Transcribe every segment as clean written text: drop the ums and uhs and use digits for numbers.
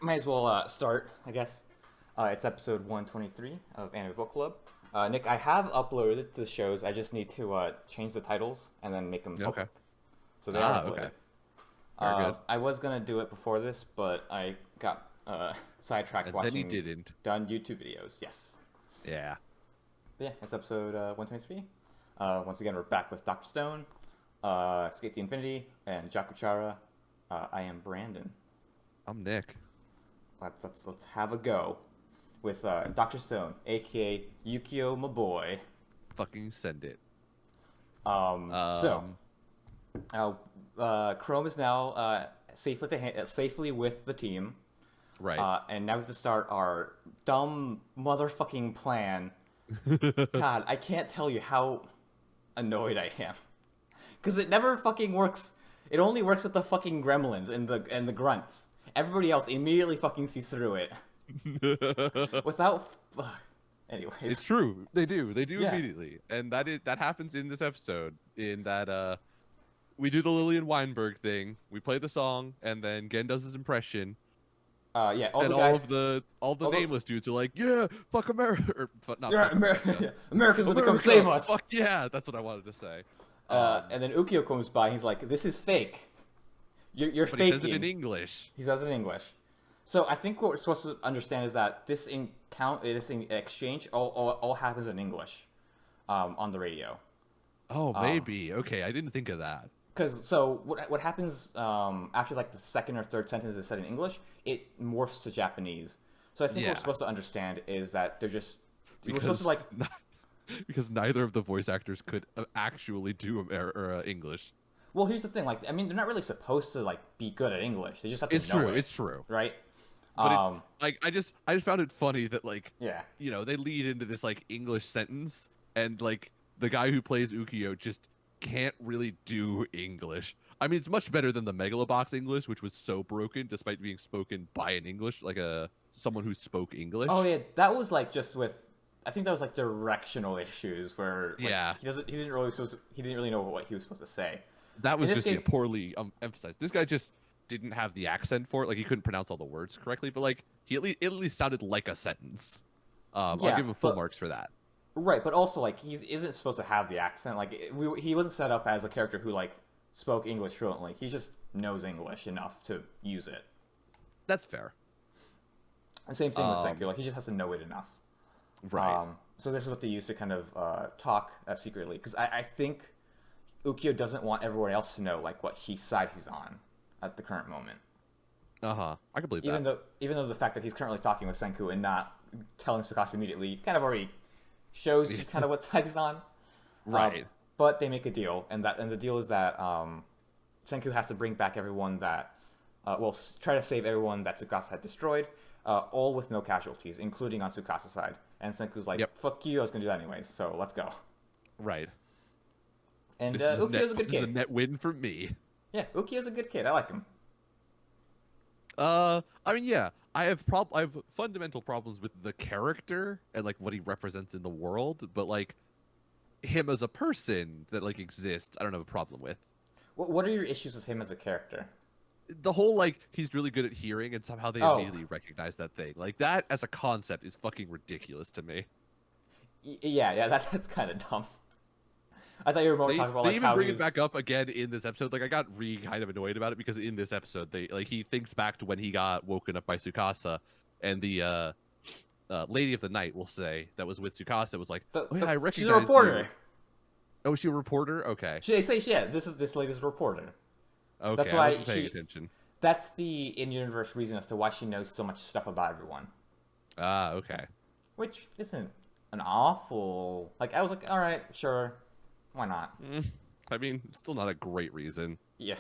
Might as well start, I guess. It's episode 123 of Anime Book Club. Nick, I have uploaded the shows. I just need to change the titles and then make them Okay. public. So they are Okay. uploaded. Very good. I was gonna do it before this, but I got sidetracked And then he watching didn't. done YouTube videos. Yes. Yeah. But yeah, it's episode 123. Once again, we're back with Dr. Stone, Skate the Infinity, and Jakuchara. I am Brandon. I'm Nick. Let's have a go with Dr. Stone, aka Yukio, my boy. Fucking send it. So, Chrome is now safely with the team. Right. And now we have to start our dumb motherfucking plan. God, I can't tell you how annoyed I am. Because it never fucking works. It only works with the fucking gremlins and the grunts. Everybody else immediately fucking sees through it. Without... Anyways. It's true. They do. They do Yeah. immediately. And that happens in this episode. In that we do the Lillian Weinberg thing. We play the song, and then Gen does his impression. Yeah, all And the guys... all the all the- nameless dudes are like, yeah, fuck America. Or, not Yeah, fuck America. yeah, America's gonna come America, save us. Fuck yeah, that's what I wanted to say. And then Ukio comes by. He's like, "This is fake. You're But faking." he says it in English. He says it in English. So I think what we're supposed to understand is that this exchange all happens in English, on the radio. Oh, maybe. Okay, I didn't think of that. Because what happens after like the second or third sentence is said in English, it morphs to Japanese. So I think what Yeah. we're supposed to understand is that we're Because supposed to like because neither of the voice actors could actually do English. well, here's the thing, like I mean they're not really supposed to like be good at English. They just have to It's know true. it, It's true. right? But it's like I just found it funny that like Yeah. they lead into this like English sentence and like the guy who plays Ukio just can't really do English. I mean, it's much better than the Megalobox English, which was so broken despite being spoken by an English like someone who spoke English. Oh yeah, that was like just with. I think that was like directional issues where like, Yeah. he didn't really know what he was supposed to say. That was In this just case- poorly emphasized. This guy just didn't have the accent for it. Like he couldn't pronounce all the words correctly, but like it at least sounded like a sentence. I'll Yeah, give him full but- marks for that. Right, but also like he isn't supposed to have the accent. Like he wasn't set up as a character who like spoke English fluently. He just knows English enough to use it. That's fair. And same thing with Senku. Like he just has to know it enough. Right. So this is what they use to kind of talk secretly, because I think Ukio doesn't want everyone else to know like what side he's on at the current moment. I can believe that. Even though the fact that he's currently talking with Senku and not telling Tsukasa immediately kind of already shows you kind of what side he's on. Right. But they make a deal, and the deal is that Senku has to bring back everyone that, try to save everyone that Tsukasa had destroyed, all with no casualties, including on Tsukasa's side. And Senku's like, Yep. "Fuck you! I was gonna do that anyways, so let's go." Right. And This is Ukio's a good this is a kid. net win for me. Yeah, Ukio's a good kid. I like him. I mean, yeah, I have fundamental problems with the character and like what he represents in the world, but like him as a person that like exists, I don't have a problem with. What are your issues with him as a character? The whole like he's really good at hearing and somehow they Oh. immediately recognize that thing. Like that as a concept is fucking ridiculous to me. Yeah, that's kind of dumb. I thought you were more They, talking about they like even how bring he it was... back up again in this episode. Like I got kind of annoyed about it because in this episode he thinks back to when he got woken up by Tsukasa and the lady of the night, we'll say, that was with Tsukasa was like, oh yeah, I recognize She's a reporter. you. Oh, is she a reporter? Okay. They say, yeah, this lady's a reporter. Okay, That's I why wasn't paying attention. That's the in-universe reason as to why she knows so much stuff about everyone. Ah, okay. Which isn't an awful... Like, I was like, alright, sure. Why not? I mean, it's still not a great reason. Yeah.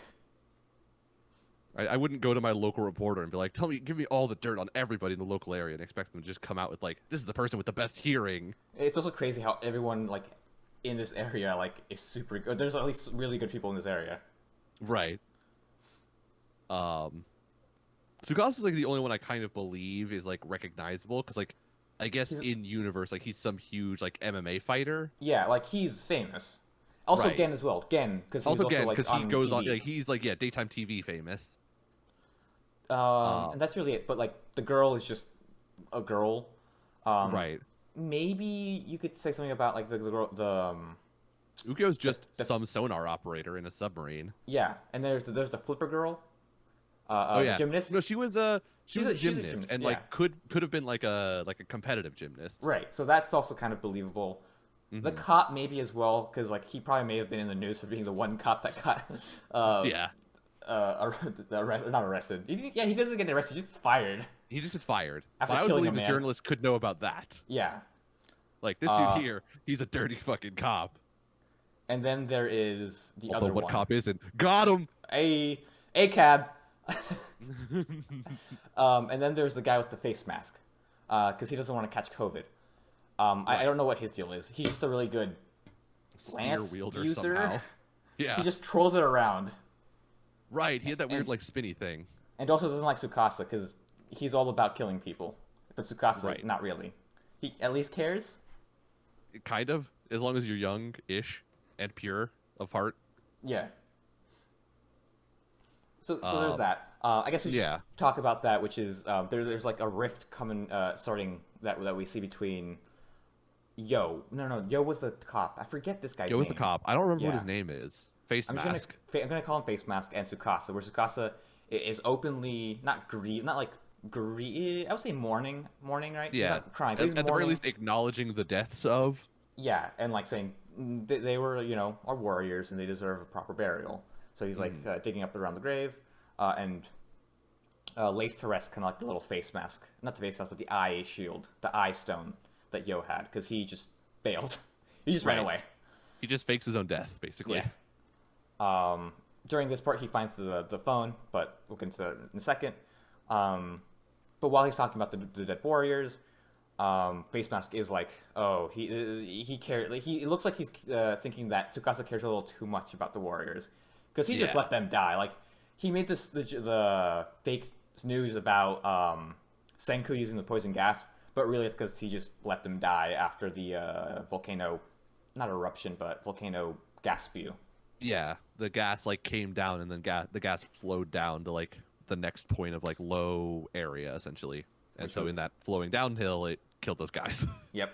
I wouldn't go to my local reporter and be like, give me all the dirt on everybody in the local area and expect them to just come out with like, this is the person with the best hearing. It's also crazy how everyone, like, in this area, like, is super good. There's at least really good people in this area. Right. Tsukasa's like the only one I kind of believe is like recognizable because like I guess in universe like he's some huge like MMA fighter. Yeah, like, he's famous. Also Right. Gen as well. Gen, because he was also, Again, like, because he on goes TV. on like he's like daytime TV famous. And that's really it. But like the girl is just a girl. Um, Right. Maybe you could say something about like the girl, Ukyo's just the some sonar operator in a submarine. yeah. And there's the flipper girl, Oh the yeah. gymnast. No, she was a She's a gymnast gymnast. and Yeah, like could have been like a competitive gymnast. right. So that's also kind of believable. The Hmm. cop maybe as well, because like he probably may have been in the news for being the one cop that got uh Yeah. not arrested. Yeah, he doesn't get arrested. He gets fired He just gets fired. after But I would killing a believe the man. journalist could know about that. Yeah. Like this dude Uh, here, he's a dirty fucking cop. and then there is the Although other what one. cop isn't? Got him. A cab. And then there's the guy with the face mask, because he doesn't want to catch COVID. I don't know what his deal is. He's just a really good Spear lance wielder user. somehow. Yeah. He just trolls it around, Right. He had that weird and, like spinny thing. and also doesn't like Tsukasa because he's all about killing people. But Tsukasa, Right. not really. He at least cares. Kind of. As long as you're young-ish and pure of heart. Yeah. So there's Um, that. I guess we should yeah. talk about that, which is there's like a rift coming, starting that we see between Yo was the cop. I forget this guy's Yo name. was the cop. I don't remember what Yeah. his name is. Face I'm mask. I'm gonna call him Face Mask and Tsukasa, where Tsukasa is openly not like grieve. I would say mourning, right? He's Yeah. not crying, but he's At the very mourning. least, acknowledging the deaths of. Yeah, and like saying they were, our warriors and they deserve a proper burial. So he's like digging up around the grave, and Lace Teres kind of like the little face mask, not the face mask, but the eye shield, the eye stone that Yo had, because he just bailed. He just ran Right. away. He just fakes his own death, basically. Yeah. During this part, he finds the phone, but we'll get into that in a second. But while he's talking about the dead warriors, Face Mask is like, oh, he cares. Like, it looks like he's thinking that Tsukasa cares a little too much about the warriors, because he just Yeah. let them die. Like he made the fake news about Senku using the poison gas, but really it's because he just let them die after the volcano, not eruption, but volcano gas spew. Yeah. The gas like came down and then the gas flowed down to like the next point of like low area essentially. And Which so was- in that flowing downhill, it killed those guys. Yep.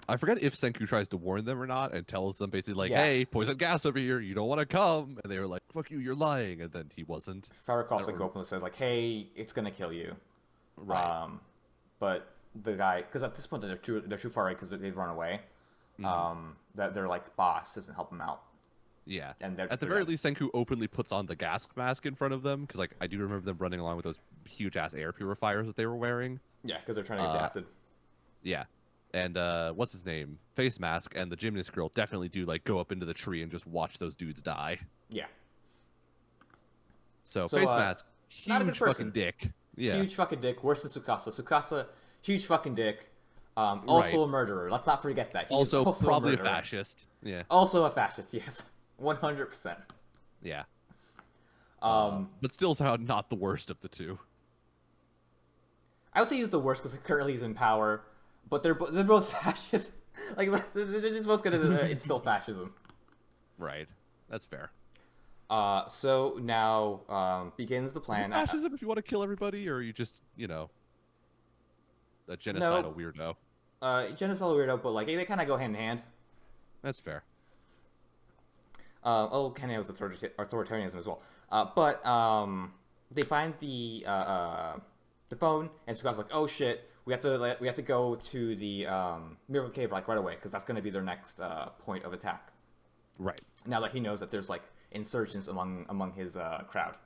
I forget if Senku tries to warn them or not and tells them basically like, Yeah. hey, poison gas over here, you don't want to come. And they were like, fuck you, you're lying. And then he wasn't. If I recall, don't Senku openly says like, "Hey, it's gonna kill you." Right. But the guy, because at this point they're too far away because they've run away. That their like boss doesn't help them out, Yeah. and At the they're very like- least, Senku openly puts on the gas mask in front of them because, like, I do remember them running along with those huge ass air purifiers that they were wearing. yeah, because they're trying to get the acid. Yeah. And what's his name? Face Mask and the gymnast girl definitely do like go up into the tree and just watch those dudes die. Yeah, So, So, Face Mask, not a good huge fucking person. dick. Yeah. huge fucking dick. Worse than Tsukasa. Tsukasa, huge fucking dick. Also a murderer. Let's not forget that. He is Also, probably a murderer. fascist. Yeah. Also a fascist. Yes, 100%. Yeah. Um, But still somehow not the worst of the two. I would say he's the worst because currently he's in power, but they're both fascist. Like they're just both gonna instill fascism. Right. That's fair. So now begins the Is it plan. fascism if you want to kill everybody, or are you just, you know, a genocidal weirdo? Genocidal weirdo, but like they kind of go hand in hand. That's fair. Hand in hand with authoritarianism as well. But they find the phone, and Sukasa's like, "Oh shit, we have to go to the Miracle Cave like right away because that's going to be their next point of attack." Right. Now that he knows that there's like insurgents among his crowd.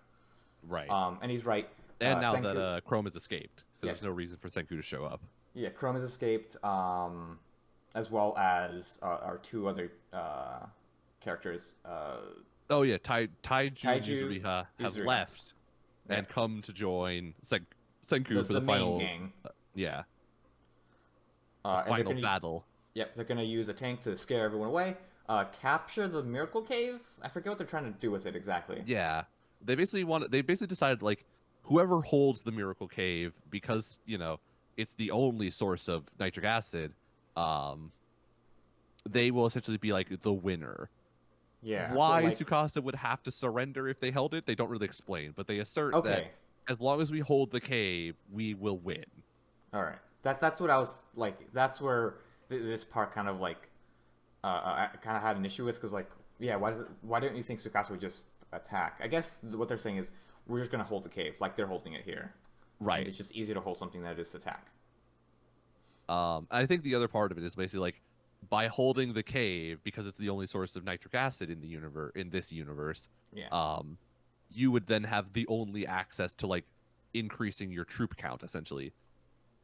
Right. And he's right. And now Senku- that Chrome has escaped, 'cause Yeah. there's no reason for Senku to show up. Yeah, Chrome has escaped, as well as our two other characters. Oh yeah, Taiju and Taiju, Yuzuriha have Yuzuriha. left Yeah. and come to join Senku for the main final gang. yeah, And they're final gonna, battle. Yep, they're gonna use a tank to scare everyone away. Capture the Miracle Cave. I forget what they're trying to do with it exactly. Yeah. They basically decided like whoever holds the Miracle Cave, because, you know, it's the only source of nitric acid, they will essentially be like the winner. Yeah, but Why like, Tsukasa would have to surrender if they held it, they don't really explain, but they assert that okay, as long as we hold the cave, we will win. all right. That's what I was like. That's where this part kind of like I kind of had an issue with because like, yeah, why don't you think Tsukasa would just attack? I guess what they're saying is we're just gonna hold the cave like they're holding it here, and Right. it's just easier to hold something than it is to attack. I think the other part of it is basically like by holding the cave because it's the only source of nitric acid in the universe in this universe, Yeah, um, you would then have the only access to like increasing your troop count essentially.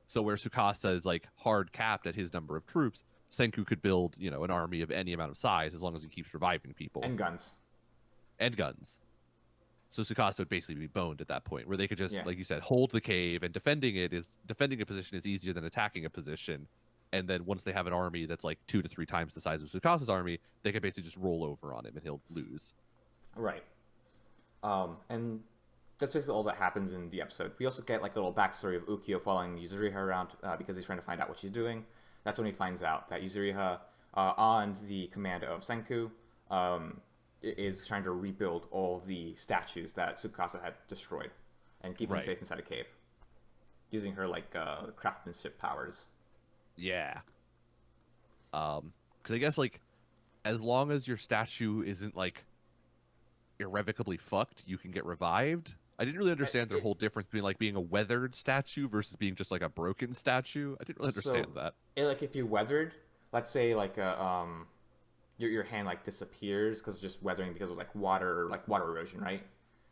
So where Tsukasa is like hard capped at his number of troops, Senku could build, an army of any amount of size as long as he keeps reviving people and guns. and guns. So Tsukasa would basically be boned at that point, where they could just, Yeah, like you said, hold the cave, and defending a position is easier than attacking a position. And then once they have an army that's like 2 to 3 times the size of Tsukasa's army, they can basically just roll over on him and he'll lose. right. And that's basically all that happens in the episode. We also get like a little backstory of Ukyo following Yuzuriha around because he's trying to find out what she's doing. That's when he finds out that Yuzuriha, on the command of Senku, is trying to rebuild all the statues that Tsukasa had destroyed and keep them Right. safe inside a cave, using her like craftsmanship powers. Yeah. Because I guess like as long as your statue isn't like irrevocably fucked, you can get revived. I didn't really understand their It, whole difference between like being a weathered statue versus being just like a broken statue. I didn't really understand so, that. like if you weathered, let's say like a your hand like disappears because just weathering because of like water erosion, right?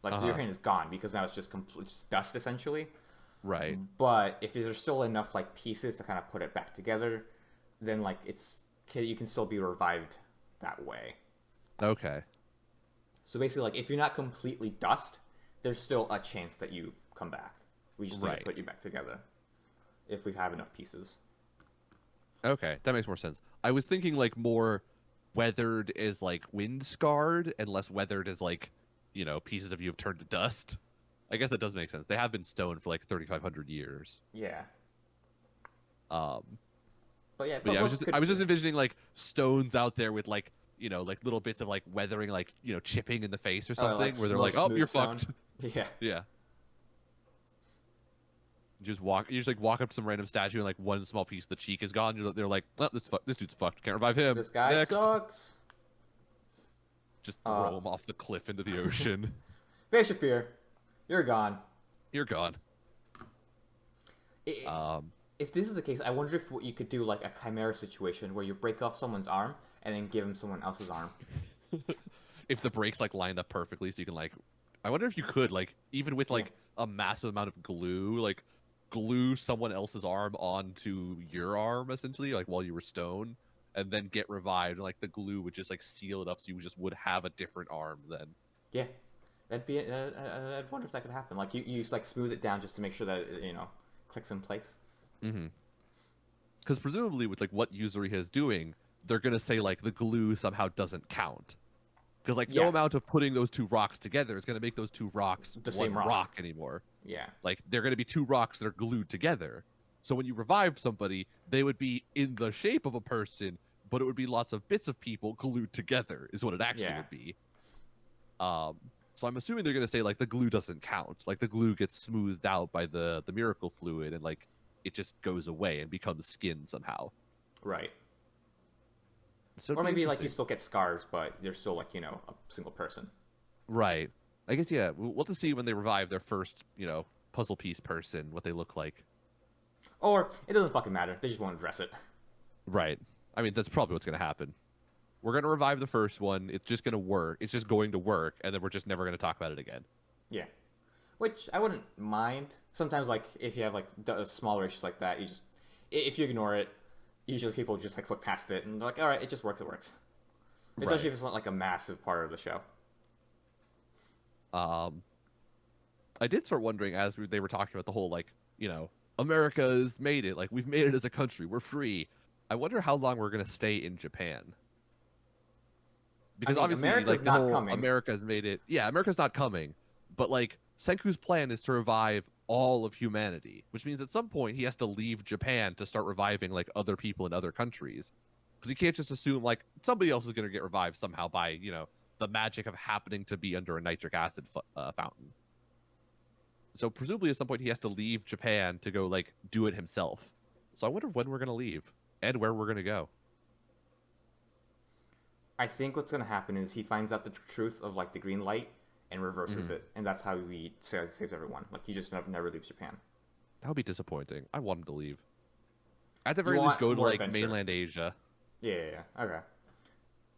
Like your Uh-huh. hand is gone because now it's just complete dust essentially. Right. But if there's still enough like pieces to kind of put it back together, then like you can still be revived that way. Okay. So basically, like if you're not completely dust, there's still a chance that you come back. We just need Right. to put you back together if we have enough pieces. Okay, that makes more sense. I was thinking like more weathered as like wind scarred and less weathered as like, pieces of you have turned to dust. I guess that does make sense. They have been stone for like 3,500 years. Yeah, Um, but yeah, but yeah, what could I was just envisioning like stones out there with like, like little bits of like weathering, like, chipping in the face or something, like where they're real like, "Oh, smooth you're stone. fucked." Yeah, Yeah. You just like walk up to some random statue and like one small piece of the cheek is gone. They're like, "Oh, this dude's fucked. Can't revive him." this guy Next. sucks. Just throw him off the cliff into the ocean. Face your fear. You're gone. You're gone. I- Um, If this is the case, I wonder if you could do like a chimera situation where you break off someone's arm and then give him someone else's arm. if the breaks like lined up perfectly, so you can like, I wonder if you could like even with like a massive amount of glue, like glue someone else's arm onto your arm essentially, like while you were stone, and then get revived. And, like the glue would just like seal it up, so you just would have a different arm then. Yeah, that'd be. I'd wonder if that could happen. Like you just like smooth it down just to make sure that it, clicks in place. Mm-hmm. Because presumably with like what Yuzuriha is doing, they're gonna say like the glue somehow doesn't count. Because like no Yeah. amount of putting those two rocks together is gonna make those two rocks The one same rock. rock anymore. Yeah. Like they're gonna be two rocks that are glued together. So when you revive somebody, they would be in the shape of a person, but it would be lots of bits of people glued together, is what it actually Yeah. would be. So I'm assuming they're gonna say like the glue doesn't count. Like the glue gets smoothed out by the miracle fluid and like it just goes away and becomes skin somehow. Right. So Or it'd be maybe like you interesting. still get scars, but they're still like a single person. Right. I guess yeah. We'll have to see when they revive their first, puzzle piece person, what they look like. Or it doesn't fucking matter. They just want to dress it. Right. I mean, that's probably what's gonna happen. We're gonna revive the first one. It's just gonna work. It's just going to work, and then we're just never gonna talk about it again. Yeah. Which I wouldn't mind. Sometimes like if you have like smaller issues like that, if you ignore it, usually people just like look past it and they're like, all right, it just works. It works. Especially Right. if it's not like a massive part of the show. I did start wondering as they were talking about the whole like, America's made it. Like we've made it as a country. We're free. I wonder how long we're gonna stay in Japan. Because mean, obviously, America's like the not whole coming. America's made it. Yeah, America's not coming. But like Senku's plan is to revive all of humanity, which means at some point he has to leave Japan to start reviving like other people in other countries. because he can't just assume like somebody else is going to get revived somehow by the magic of happening to be under a nitric acid fountain. So presumably at some point he has to leave Japan to go like do it himself. So I wonder when we're going to leave and where we're going to go. I think what's gonna happen is he finds out the truth of like the green light and reverses it, and that's how he saves everyone. Like he just never leaves Japan. That would be disappointing. I want him to leave. At the very You least, want go to more like adventure. mainland Asia. Yeah. Okay.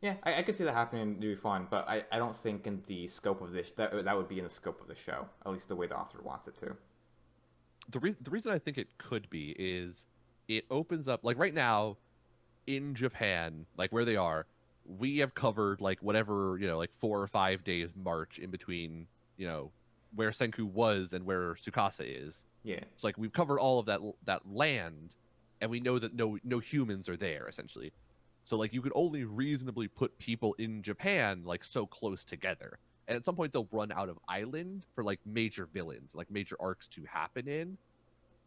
Yeah, I could see that happening. It'd be fun, but I don't think in the scope of this that would be in the scope of the show. At least the way the author wants it to. The reason I think it could be is it opens up like right now in Japan, like where they are, we have covered like whatever, like 4 or 5 days march in between, where Senku was and where Tsukasa is. Yeah. It's like we've covered all of that land, and we know that no humans are there essentially. So like you could only reasonably put people in Japan like so close together. And at some point they'll run out of island for like major villains, like major arcs to happen in.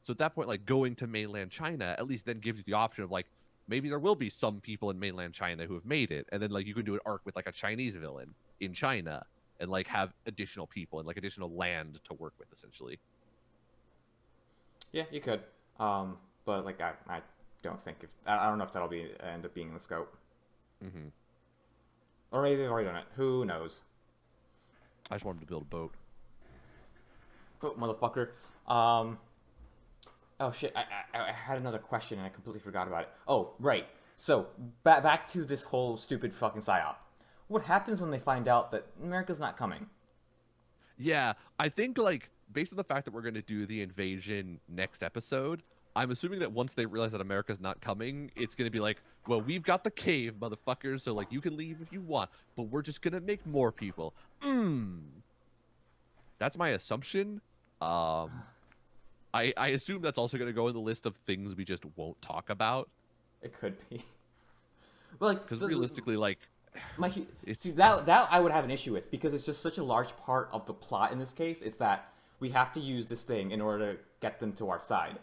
So at that point, like going to mainland China at least then gives you the option of like maybe there will be some people in mainland China who have made it, and then like you can do an arc with like a Chinese villain in China and like have additional people and like additional land to work with essentially. Yeah, you could. But like I don't think if I don't know if that'll be end up being in the scope. Mm-hmm. Or maybe they've already done it. Who knows? I just wanted to build a boat. Oh, motherfucker. Oh shit! I had another question and I completely forgot about it. Oh right. So back to this whole stupid fucking psyop. What happens when they find out that America's not coming? Yeah, I think like based on the fact that we're going to do the invasion next episode, I'm assuming that once they realize that America's not coming, it's going to be like, well, we've got the cave, motherfuckers, so like you can leave if you want, but we're just going to make more people. That's my assumption. I assume that's also going to go in the list of things we just won't talk about. It could be. Well, like Because realistically, like, see that I would have an issue with because it's just such a large part of the plot in this case. It's that we have to use this thing in order to get them to our side.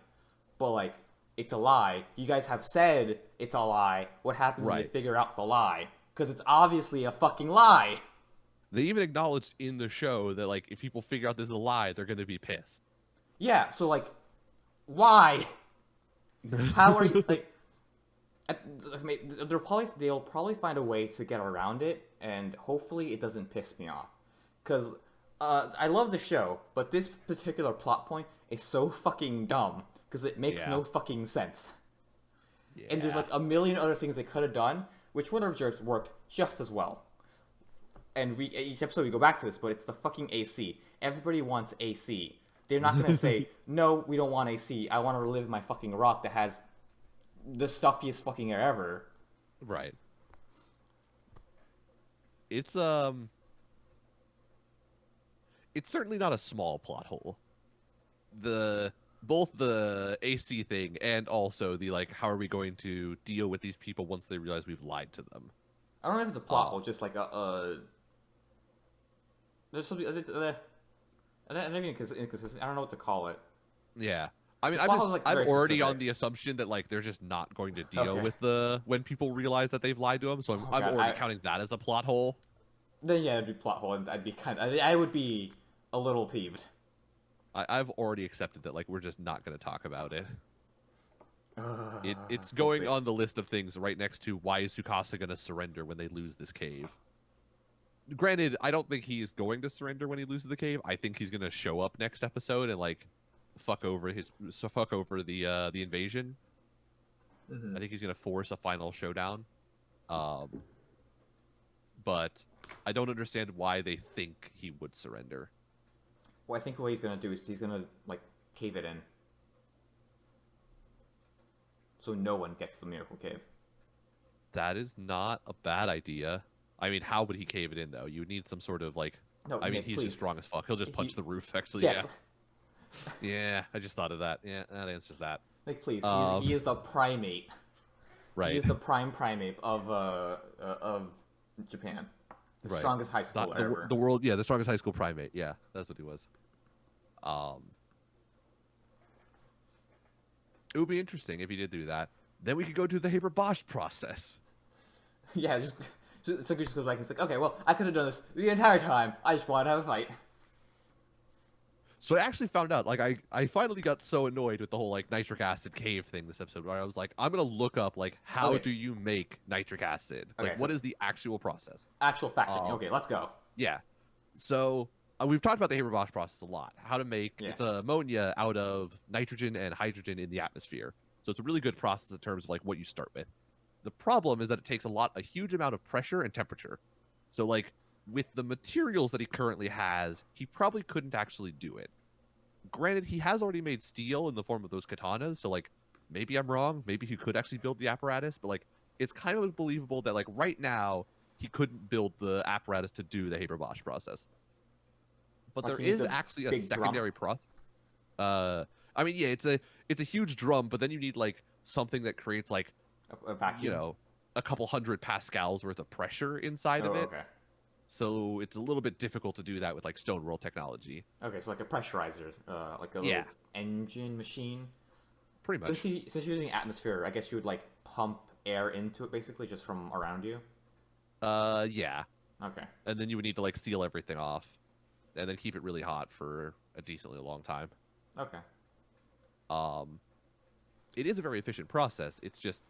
But like, it's a lie. You guys have said it's a lie. What happens when you figure out the lie? Because it's obviously a fucking lie. They even acknowledged in the show that like if people figure out this is a lie, they're going to be pissed. Yeah. So like, why? How are you like? They'll probably find a way to get around it, and hopefully it doesn't piss me off. Because I love the show, but this particular plot point is so fucking dumb because it makes no fucking sense. Yeah. And there's like a million other things they could have done, which would have just worked just as well. And each episode we go back to this, but it's the fucking AC. Everybody wants AC. They're not gonna say no, we don't want AC. I want to live my fucking rock that has the stuffiest fucking air ever. Right. It's certainly not a small plot hole. Both the AC thing and also the like how are we going to deal with these people once they realize we've lied to them. I don't know if it's a plot hole, just like there's something I don't even inconsistent. I don't know what to call it. Yeah. I mean, I'm already on the assumption that like they're just not going to deal with when people realize that they've lied to them. So I'm already counting that as a plot hole. Then yeah, it'd be plot hole, and I would be a little peeved. I've already accepted that like we're just not going to talk about it. It's going on the list of things right next to why is Tsukasa going to surrender when they lose this cave. Granted, I don't think he's going to surrender when he loses the cave. I think he's going to show up next episode and like fuck over the invasion. Mm-hmm. I think he's going to force a final showdown. But I don't understand why they think he would surrender. Well, I think what he's going to do is he's going to like cave it in. So no one gets the miracle cave. That is not a bad idea. I mean, how would he cave it in, though? You would need some sort of, like... No, I mean, he's just strong as fuck. He'll just punch the roof, actually. Yes. Yeah. Yeah, I just thought of that. Yeah, that answers that. Like, please. He is the primate. Right. He is the prime primate of Japan. The strongest high school ever. The strongest high school primate. Yeah, that's what he was. It would be interesting if he did do that. Then we could go to the Haber Bosch process. Yeah, just Suki just goes back and it's like, okay, well, I could have done this the entire time. I just wanted to have a fight. So I actually found out, like, I finally got so annoyed with the whole like nitric acid cave thing this episode, where I was like, I'm gonna look up like how Okay, do you make nitric acid? okay, Like, so what is the actual process? actual fact checking. Um, Okay, let's go. yeah. So we've talked about the Haber-Bosch process a lot. How to make Yeah. it's ammonia out of nitrogen and hydrogen in the atmosphere. So it's a really good process in terms of like what you start with. The problem is that it takes a huge amount of pressure and temperature. So like with the materials that he currently has, he probably couldn't actually do it. Granted, he has already made steel in the form of those katanas, so like maybe I'm wrong, maybe he could actually build the apparatus, but like it's kind of unbelievable that like right now he couldn't build the apparatus to do the Haber-Bosch process. But Like there he needs is a actually a big drum. secondary process. I mean, yeah, it's a huge drum, but then you need like something that creates like A vacuum. you know a couple hundred pascals worth of pressure inside Oh, of it. okay. So it's a little bit difficult to do that with like stone world technology. Okay, so like a pressurizer, like a Yeah. little engine machine. Pretty much. Since you're using atmosphere, I guess you would like pump air into it basically just from around you. Yeah. Okay. And then you would need to like seal everything off, and then keep it really hot for a decently long time. Okay. Um, it is a very efficient process. It's just,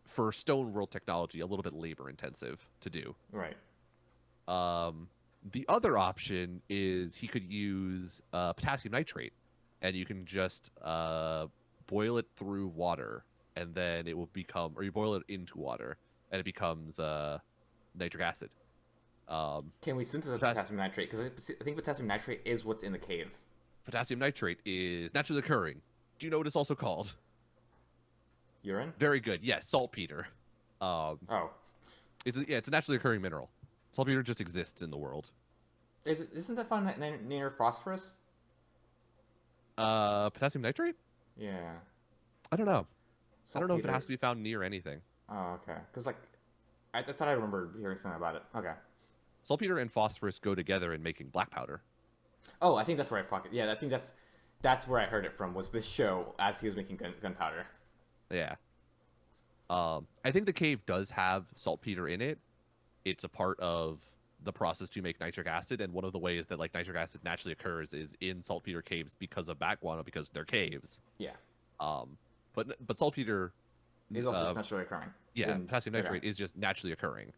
for stone world technology, a little bit labor intensive to do. Right. The other option is he could use potassium nitrate, and you can just boil it through water, and then it will become, or you boil it into water, and it becomes nitric acid. Can we synthesize potassium nitrate? Because I think potassium nitrate is what's in the cave. Potassium nitrate is naturally occurring. Do you know what it's also called? Urine? Very good. Yes, saltpeter. Oh. It's a naturally occurring mineral. Saltpeter just exists in the world. Isn't that found near phosphorus? Potassium nitrate? Yeah. I don't know. I don't know if it Saltpeter. has to be found near anything. Oh, okay. Because like, I thought I remember hearing something about it. Okay. Saltpeter and phosphorus go together in making black powder. Oh, I think that's where I fuck it. Yeah, I think that's where I heard it from. Was this show as he was making gunpowder? Yeah. I think the cave does have saltpeter in it. It's a part of the process to make nitric acid, and one of the ways that like nitric acid naturally occurs is in saltpeter caves because of bat guano, because they're caves. Yeah. But saltpeter Is also just naturally occurring. yeah, potassium nitrate is just naturally occurring.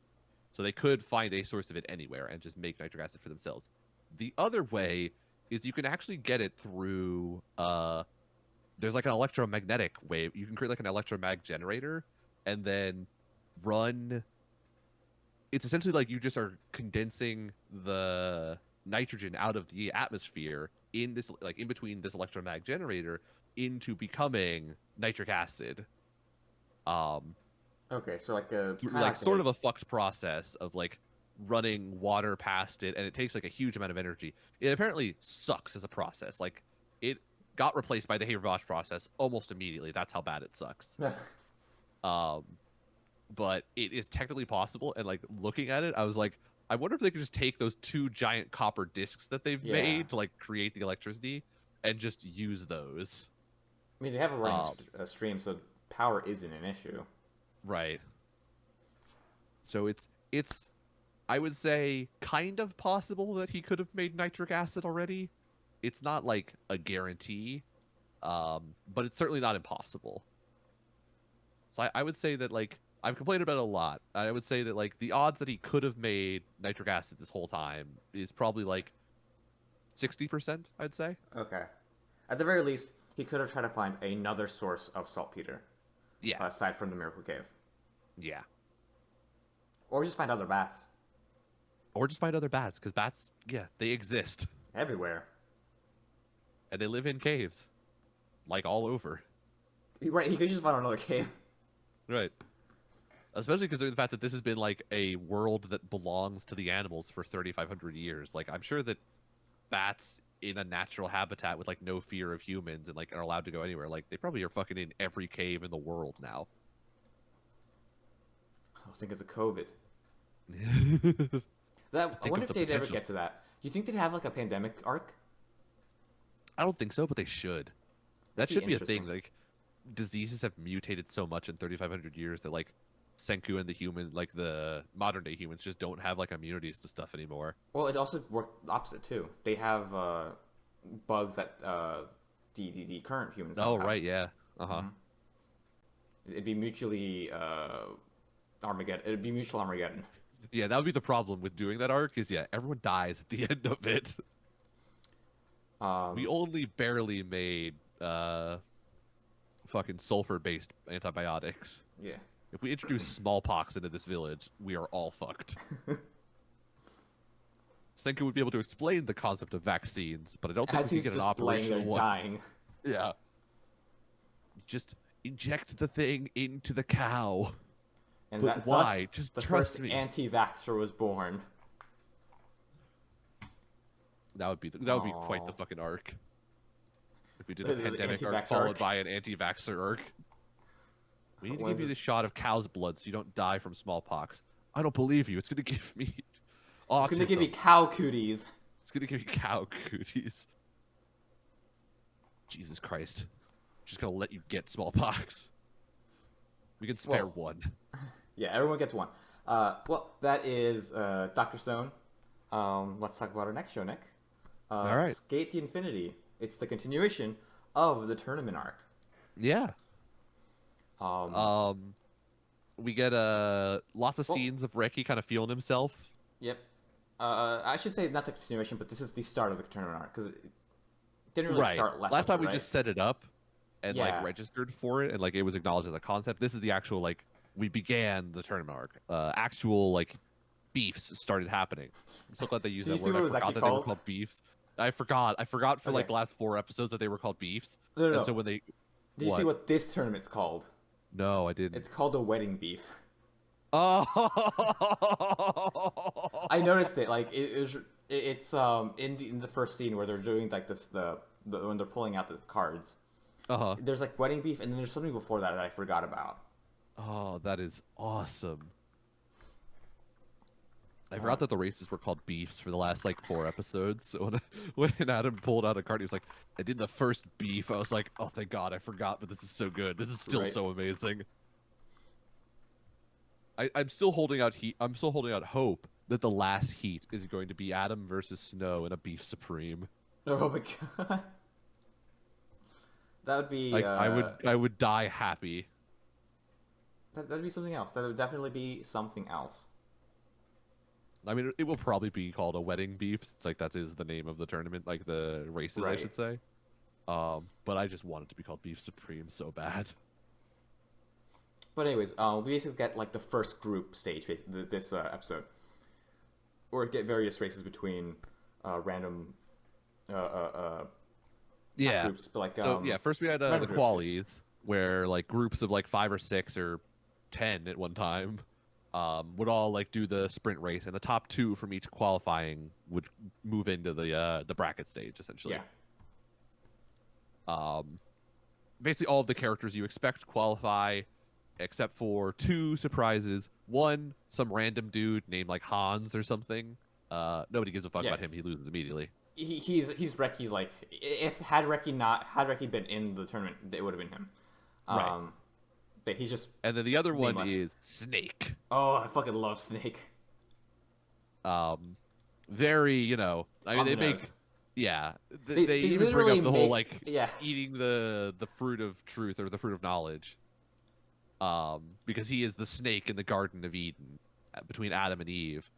So they could find a source of it anywhere and just make nitric acid for themselves. The other way is you can actually get it through there's like an electromagnetic wave. You can create like an electromag generator and then run. It's essentially like you just are condensing the nitrogen out of the atmosphere in this like in between this electromag generator into becoming nitric acid. Okay, so like a Through, like sort of a fucked process of like running water past it, and it takes like a huge amount of energy. It apparently sucks as a process. Like it got replaced by the Haber-Bosch process almost immediately. That's how bad it sucks. But it is technically possible, and like looking at it, I was like, I wonder if they could just take those two giant copper discs that they've Yeah. made to like create the electricity and just use those. I mean, they have a running stream, so power isn't an issue. Right. So it's I would say kind of possible that he could have made nitric acid already. It's not like a guarantee, but it's certainly not impossible. So I would say that like I've complained about it a lot. I would say that like the odds that he could have made nitric acid this whole time is probably like 60%, I'd say. Okay. At the very least, he could have tried to find another source of saltpeter. Yeah. Aside from the Miracle Cave. Yeah. Or just find other bats. Or just find other bats, because bats, yeah, they exist. Everywhere. And they live in caves. Like all over. Right, he could just find another cave. Right. Especially considering the fact that this has been like a world that belongs to the animals for 3,500 years. Like, I'm sure that bats in a natural habitat with like no fear of humans and like are allowed to go anywhere, like they probably are fucking in every cave in the world now. Oh, think of the COVID. I wonder if they'd ever get to that. Do you think they'd have like a pandemic arc? I don't think so, but they should. That That'd be should be a thing. interesting. Like, diseases have mutated so much in 3,500 years that like Senku and the human, like the modern day humans, just don't have like immunities to stuff anymore. Well, it also worked opposite too. They have bugs that the current humans don't Oh have. right, yeah. Uh-huh. Mhm. It'd be mutually Armageddon. It'd be mutual Armageddon. Yeah, that would be the problem with doing that arc. Is yeah, everyone dies at the end of it. We Um, only barely made fucking sulfur based antibiotics. yeah. If we introduce smallpox into this village, we are all fucked. Senku would be able to explain the concept of vaccines, but I don't think As we he's can get an just laying there operational one. dying. Yeah. Just inject the thing into the cow. And But that why? thus Just the trust first me. anti-vaxxer was born. That would be quite the Aw. fucking arc. If we did The a pandemic arc anti-vax followed arc. by an anti-vaxxer arc. We need to When give you this- the shot of cow's blood so you don't die from smallpox. I don't believe you. It's gonna give me It's gonna give you autism. cow cooties. It's gonna give you cow cooties. Jesus Christ. Just gonna let you get smallpox. We can spare Well, one. Yeah, everyone gets one. Well, that is Doctor Stone. Let's talk about our next show, Nick. All right. Skate the Infinity. It's the continuation of the tournament arc. Yeah. Um, We get lots of Well- scenes of Reki kind of feeling himself. Yep. I should say not the continuation, but this is the start of the tournament arc because it didn't really Right. start Last time we right? just set it up and Yeah. like registered for it and like it was acknowledged as a concept. This is the actual like we began the tournament arc. Actual like beefs started happening. I'm so glad they used Did you that see word. what I it was forgot actually that they were called? called beefs. I forgot for like Okay. the last 4 episodes that they were called beefs. No, no, And no. so when they Did you see what this tournament's called? No, I didn't. It's called a wedding beef. Oh. I noticed it. Like it's in the first scene where they're doing like this the when they're pulling out the cards. Uh-huh. There's like wedding beef, and then there's something before that I forgot about. Oh, that is awesome. I forgot that the races were called beefs for the last like 4 episodes. So when Adam pulled out a card, he was like, "I did the first beef." I was like, "Oh, thank God, I forgot." But this is so good. This is still Right. so amazing. I'm still holding out I'm still holding out hope that the last heat is going to be Adam versus Snow in a beef supreme. Oh my god, that would be Like I would die happy. that'd be something else. That would definitely be something else. I mean, it will probably be called a wedding beef. It's like that is the name of the tournament, like the races, I Right. should say. But I just want it to be called Beef Supreme so bad. But anyways, we basically get like the first group stage this episode, or get various races between random not Yeah. groups, but like So yeah, first we had random the groups. qualies, where like groups of like 5 or 6 or 10 at one time would all like do the sprint race, and the top 2 from each qualifying would move into the bracket stage essentially. Yeah. Basically all of the characters you expect qualify, except for 2 surprises. One, some random dude named like Hans or something. Nobody gives a fuck Yeah. about him. He loses immediately. He's Reki's like if had Reki been in the tournament, it would have been him. Right. But he's just And then the other one Nameless. is Snake. oh I fucking love Snake. Very, you know, I mean On they the make nose. yeah, They even bring literally up the whole make- like yeah. eating the fruit of truth or the fruit of knowledge. Because he is the snake in the Garden of Eden between Adam and Eve.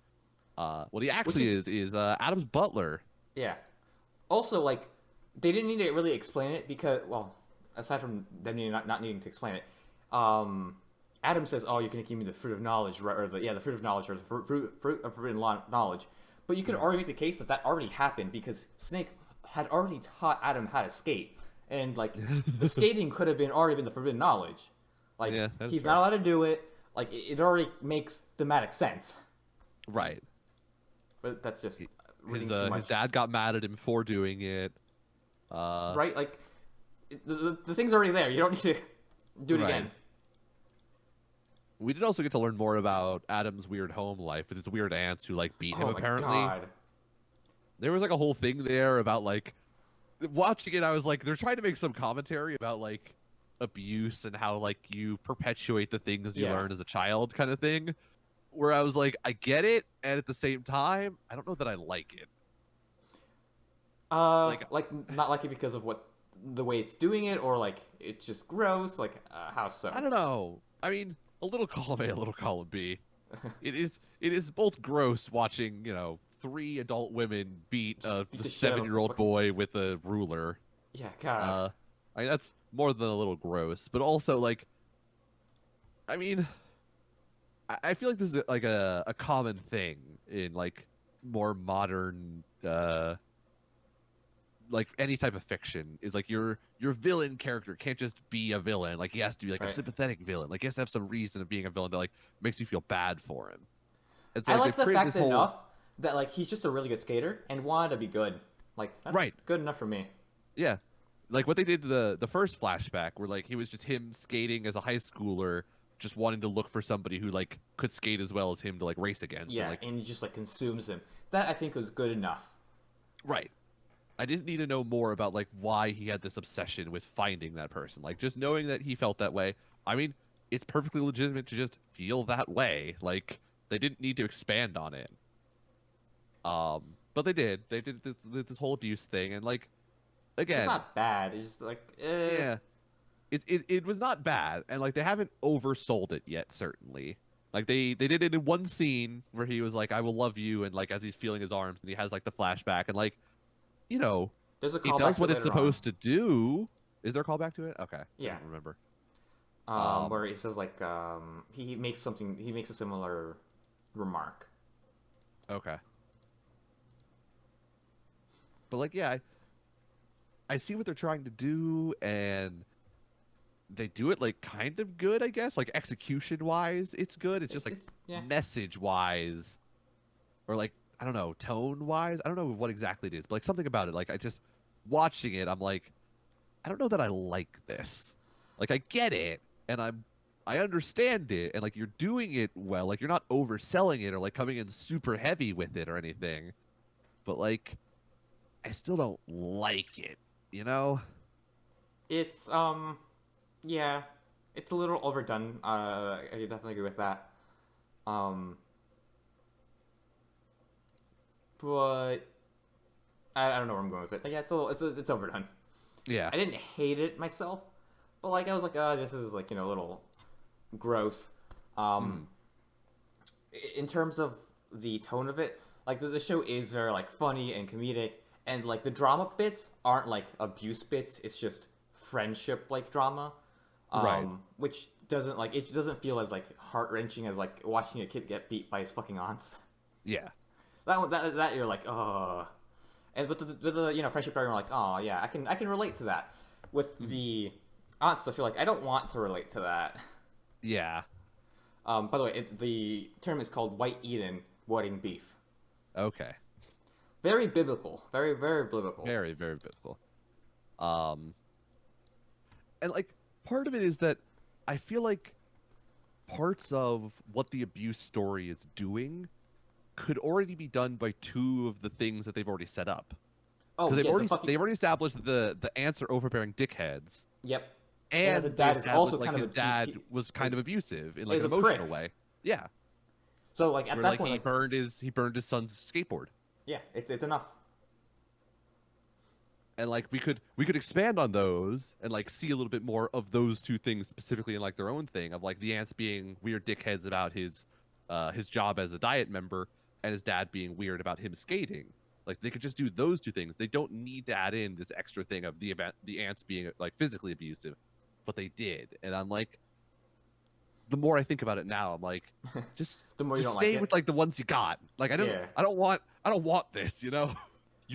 What he actually is Adam's butler. Yeah. Also, like, they didn't need to really explain it because, well, aside from them not needing to explain it, Adam says, "Oh, you're gonna give me the fruit of knowledge, right? Or the fruit of knowledge, or the fruit of forbidden knowledge." But you could already make the case that that already happened because Snake had already taught Adam how to skate, and like the skating could have already been the forbidden knowledge. Like Yeah, that's he's fair. not allowed to do it. Like it already makes thematic sense. Right. But that's just reading too His much. dad got mad at him for doing it. Right? Like, the thing's already there. You don't need to do it Right. again. We did also get to learn more about Adam's weird home life with his weird aunts who like beat him Oh my apparently. god. There was like a whole thing there about like watching it. I was like, they're trying to make some commentary about like abuse and how like you perpetuate the things you Yeah. learn as a child kind of thing. Where I was like, I get it, and at the same time, I don't know that I like it. Like, Like not like it because of what the way it's doing it, or like it's just gross. Like how so? I don't know. I mean, a little column A, a little column B. It is both gross watching, three adult women beat Beat the the shit out of 7-year-old fucking boy with a ruler. yeah, God. Uh, I mean, that's more than a little gross, but also like, I mean, I feel like this is like a common thing in like more modern like any type of fiction is like your villain character can't just be a villain. Like he has to be like a Right. sympathetic villain. Like he has to have some reason of being a villain that like makes you feel bad for him. And so I like like they've the created fact this whole enough that like he's just a really good skater and wanted to be good. Like that's right. good enough for me. Yeah. Like what they did to the first flashback where like he was just him skating as a high schooler just wanting to look for somebody who like could skate as well as him to like race against and Yeah, like and he just like consumes him. That I think was good enough. right. I didn't need to know more about like why he had this obsession with finding that person. Like just knowing that he felt that way. I mean, it's perfectly legitimate to just feel that way. Like they didn't need to expand on it. But they did. They did this whole abuse thing, and like It's again, not bad. It's just like yeah, it was not bad, and like they haven't oversold it yet. Certainly, like they did it in one scene where he was like, "I will love you," and like as he's feeling his arms, and he has like the flashback, and like you know, there's a it callback does to it what it's later on. supposed to do. Is there a callback to it? Okay, I Yeah. don't remember. Um, Where he says like he makes something he makes a similar remark. okay, but like yeah, I see what they're trying to do, and they do it like kind of good, I guess. Like execution wise, it's good. It's just like It's yeah. message wise, or like I don't know, tone wise. I don't know what exactly it is, but like something about it. Like I just watching it, I'm like, I don't know that I like this. Like I get it, and I understand it, and like you're doing it well. Like you're not overselling it or like coming in super heavy with it or anything. But like I still don't like it, you know? It's yeah. It's a little overdone. I definitely agree with that. Um but I don't know where I'm going with it. Yeah, it's a little it's overdone. Yeah. I didn't hate it myself, but like I was like, oh, this is like a little gross. Mm, Um, in terms of the tone of it, like the show is very like funny and comedic, and like the drama bits aren't like abuse bits. It's just friendship like drama, right. which doesn't like it doesn't feel as like heart wrenching as like watching a kid get beat by his fucking aunts. Yeah. That you're like, oh, and with the friendship drama, you're like, oh yeah, I can relate to that. With Mhm. the aunts, I feel like I don't want to relate to that. Yeah. By the way, the term is called White Eden wedding beef. Okay. Very biblical. Very, very biblical. Very, very biblical. Um, and like part of it is that I feel like parts of what the abuse story is doing could already be done by two of the things that they've already set up. Oh, Because yeah, the fucking. they've already established that the ants are overbearing dickheads, Yep. And that the and they dad is also established like kind of his a dad GP, was kind is of abusive in like is an a prick. emotional way. Yeah, So, like, at where that like point, like, he burned his son's skateboard, yeah, it's enough. and like we could expand on those and like see a little bit more of those two things specifically in like their own thing of like the ants being weird dickheads about his job as a diet member and his dad being weird about him skating. Like they could just do those two things. They don't need to add in this extra thing of the ants being like physically abusive, but they did, and I'm like, the more I think about it now, I'm like, just The more you just don't like stay it. with like the ones you got. Like Yeah. I don't want this, you know.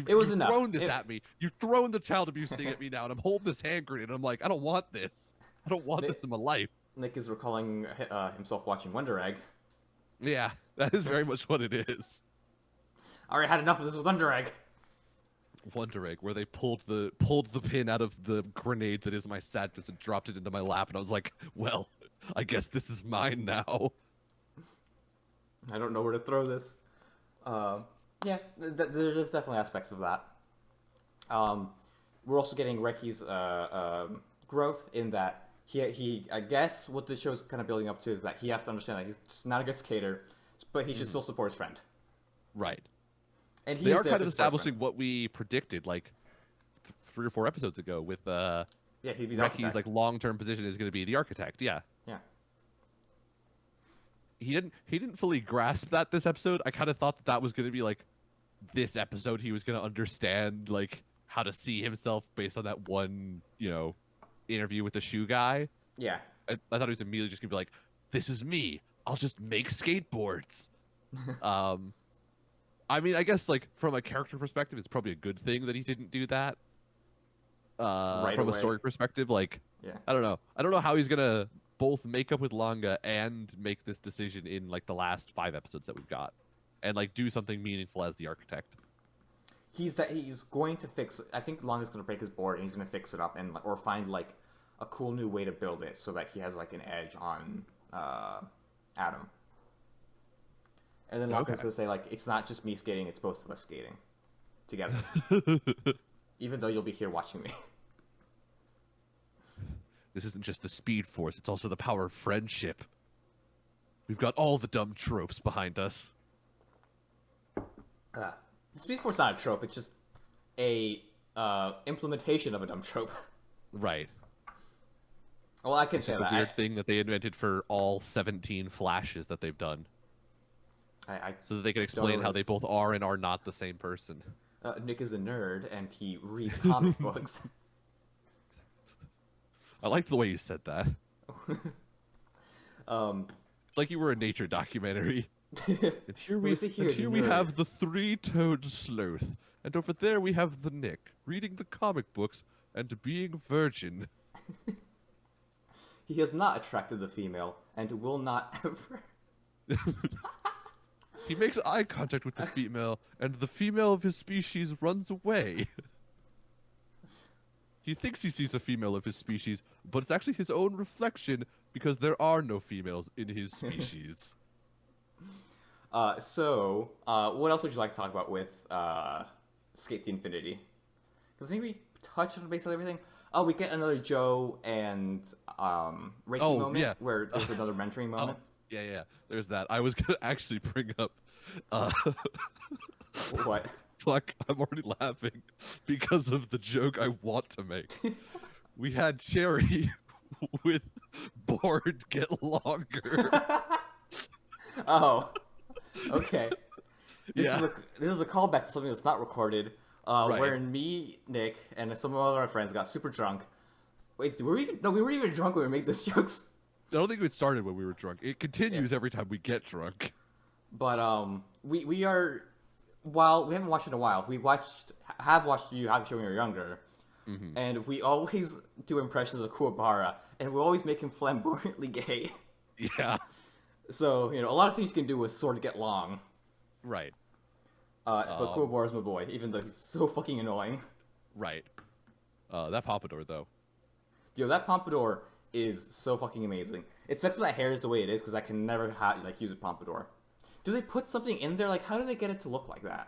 It was You've enough. thrown this at me. You've thrown the child abuse thing at me now, and I'm holding this hand grenade, and I'm like, I don't want this. I don't want Nick, this in my life. Nick is recalling himself watching Wonder Egg. Yeah, that is very much what it is. I already had enough of this with Wonder Egg. Wonder Egg, where they pulled the pin out of the grenade that is my sadness and dropped it into my lap, and I was like, well, I guess this is mine now. I don't know where to throw this. Yeah, there's definitely aspects of that. We're also getting Reki's growth in that he I guess what the show's kind of building up to is that he has to understand that he's just not a good skater, but he should still support his friend. Right. And he They is are there kind to of support his establishing friend. what we predicted like 3 or 4 episodes ago with Yeah, he'd be the Reki's architect. like long-term position is going to be the architect. Yeah. Yeah. He didn't fully grasp that this episode. I kind of thought that was going to be like this episode he was going to understand like how to see himself based on that one, interview with the shoe guy. Yeah. I thought he was immediately just going to be like, this is me. I'll just make skateboards. I mean, I guess like from a character perspective, it's probably a good thing that he didn't do that. Right From away. a story perspective, like Yeah. I don't know. I don't know how he's gonna both make up with Langa and make this decision in like the last 5 episodes that we've got, and like do something meaningful as the architect. He's going to fix. I think Long is going to break his board and he's going to fix it up and or find like a cool new way to build it so that he has like an edge on Adam. And then Locke's Okay. going to say like it's not just me skating, it's both of us skating together. Even though you'll be here watching me. This isn't just the speed force; it's also the power of friendship. We've got all the dumb tropes behind us. Speed Force not a trope. It's just a implementation of a dumb trope. Right. Well, I can It's say just a that. weird thing that they invented for all 17 flashes that they've done, I so that they can explain how realize- they both are and are not the same person. Nick is a nerd and he reads comic books. I liked the way you said that. Um, It's like you were a nature documentary. And here we, Who's the and here, here the we nerd? have the 3-toed sloth, and over there we have the Nick, reading the comic books and being virgin. he has not attracted the female and will not ever. He makes eye contact with the female, and the female of his species runs away. He thinks he sees a female of his species, but it's actually his own reflection because there are no females in his species. So, what else would you like to talk about with Skate the Infinity? Because I think we touched on basically everything. Oh, we get another Joe and Reiki Oh, moment yeah. where there's another mentoring moment. Yeah, there's that. I was gonna actually bring up What? Fuck, I'm already laughing because of the joke I want to make. We had Cherry with board get longer. Oh, okay. Yeah. This is a callback to something that's not recorded. Right. Wherein me, Nick, and some of our friends got super drunk. Wait, were we even? No, we weren't even drunk when we made those jokes. I don't think it started when we were drunk. It continues every time we get drunk. But we are. While we haven't watched it in a while, have watched Yu Yu Hakusho when we were younger, and we always do impressions of Kuwabara, and we always make him flamboyantly gay. Yeah. So a lot of things you can do with sort of get long. Right. But Kuwabara's my boy, even though he's so fucking annoying. Right. That pompadour though. Yo, that pompadour is so fucking amazing. It sucks my hair is the way it is because I can never use a pompadour. Do they put something in there? Like, how do they get it to look like that?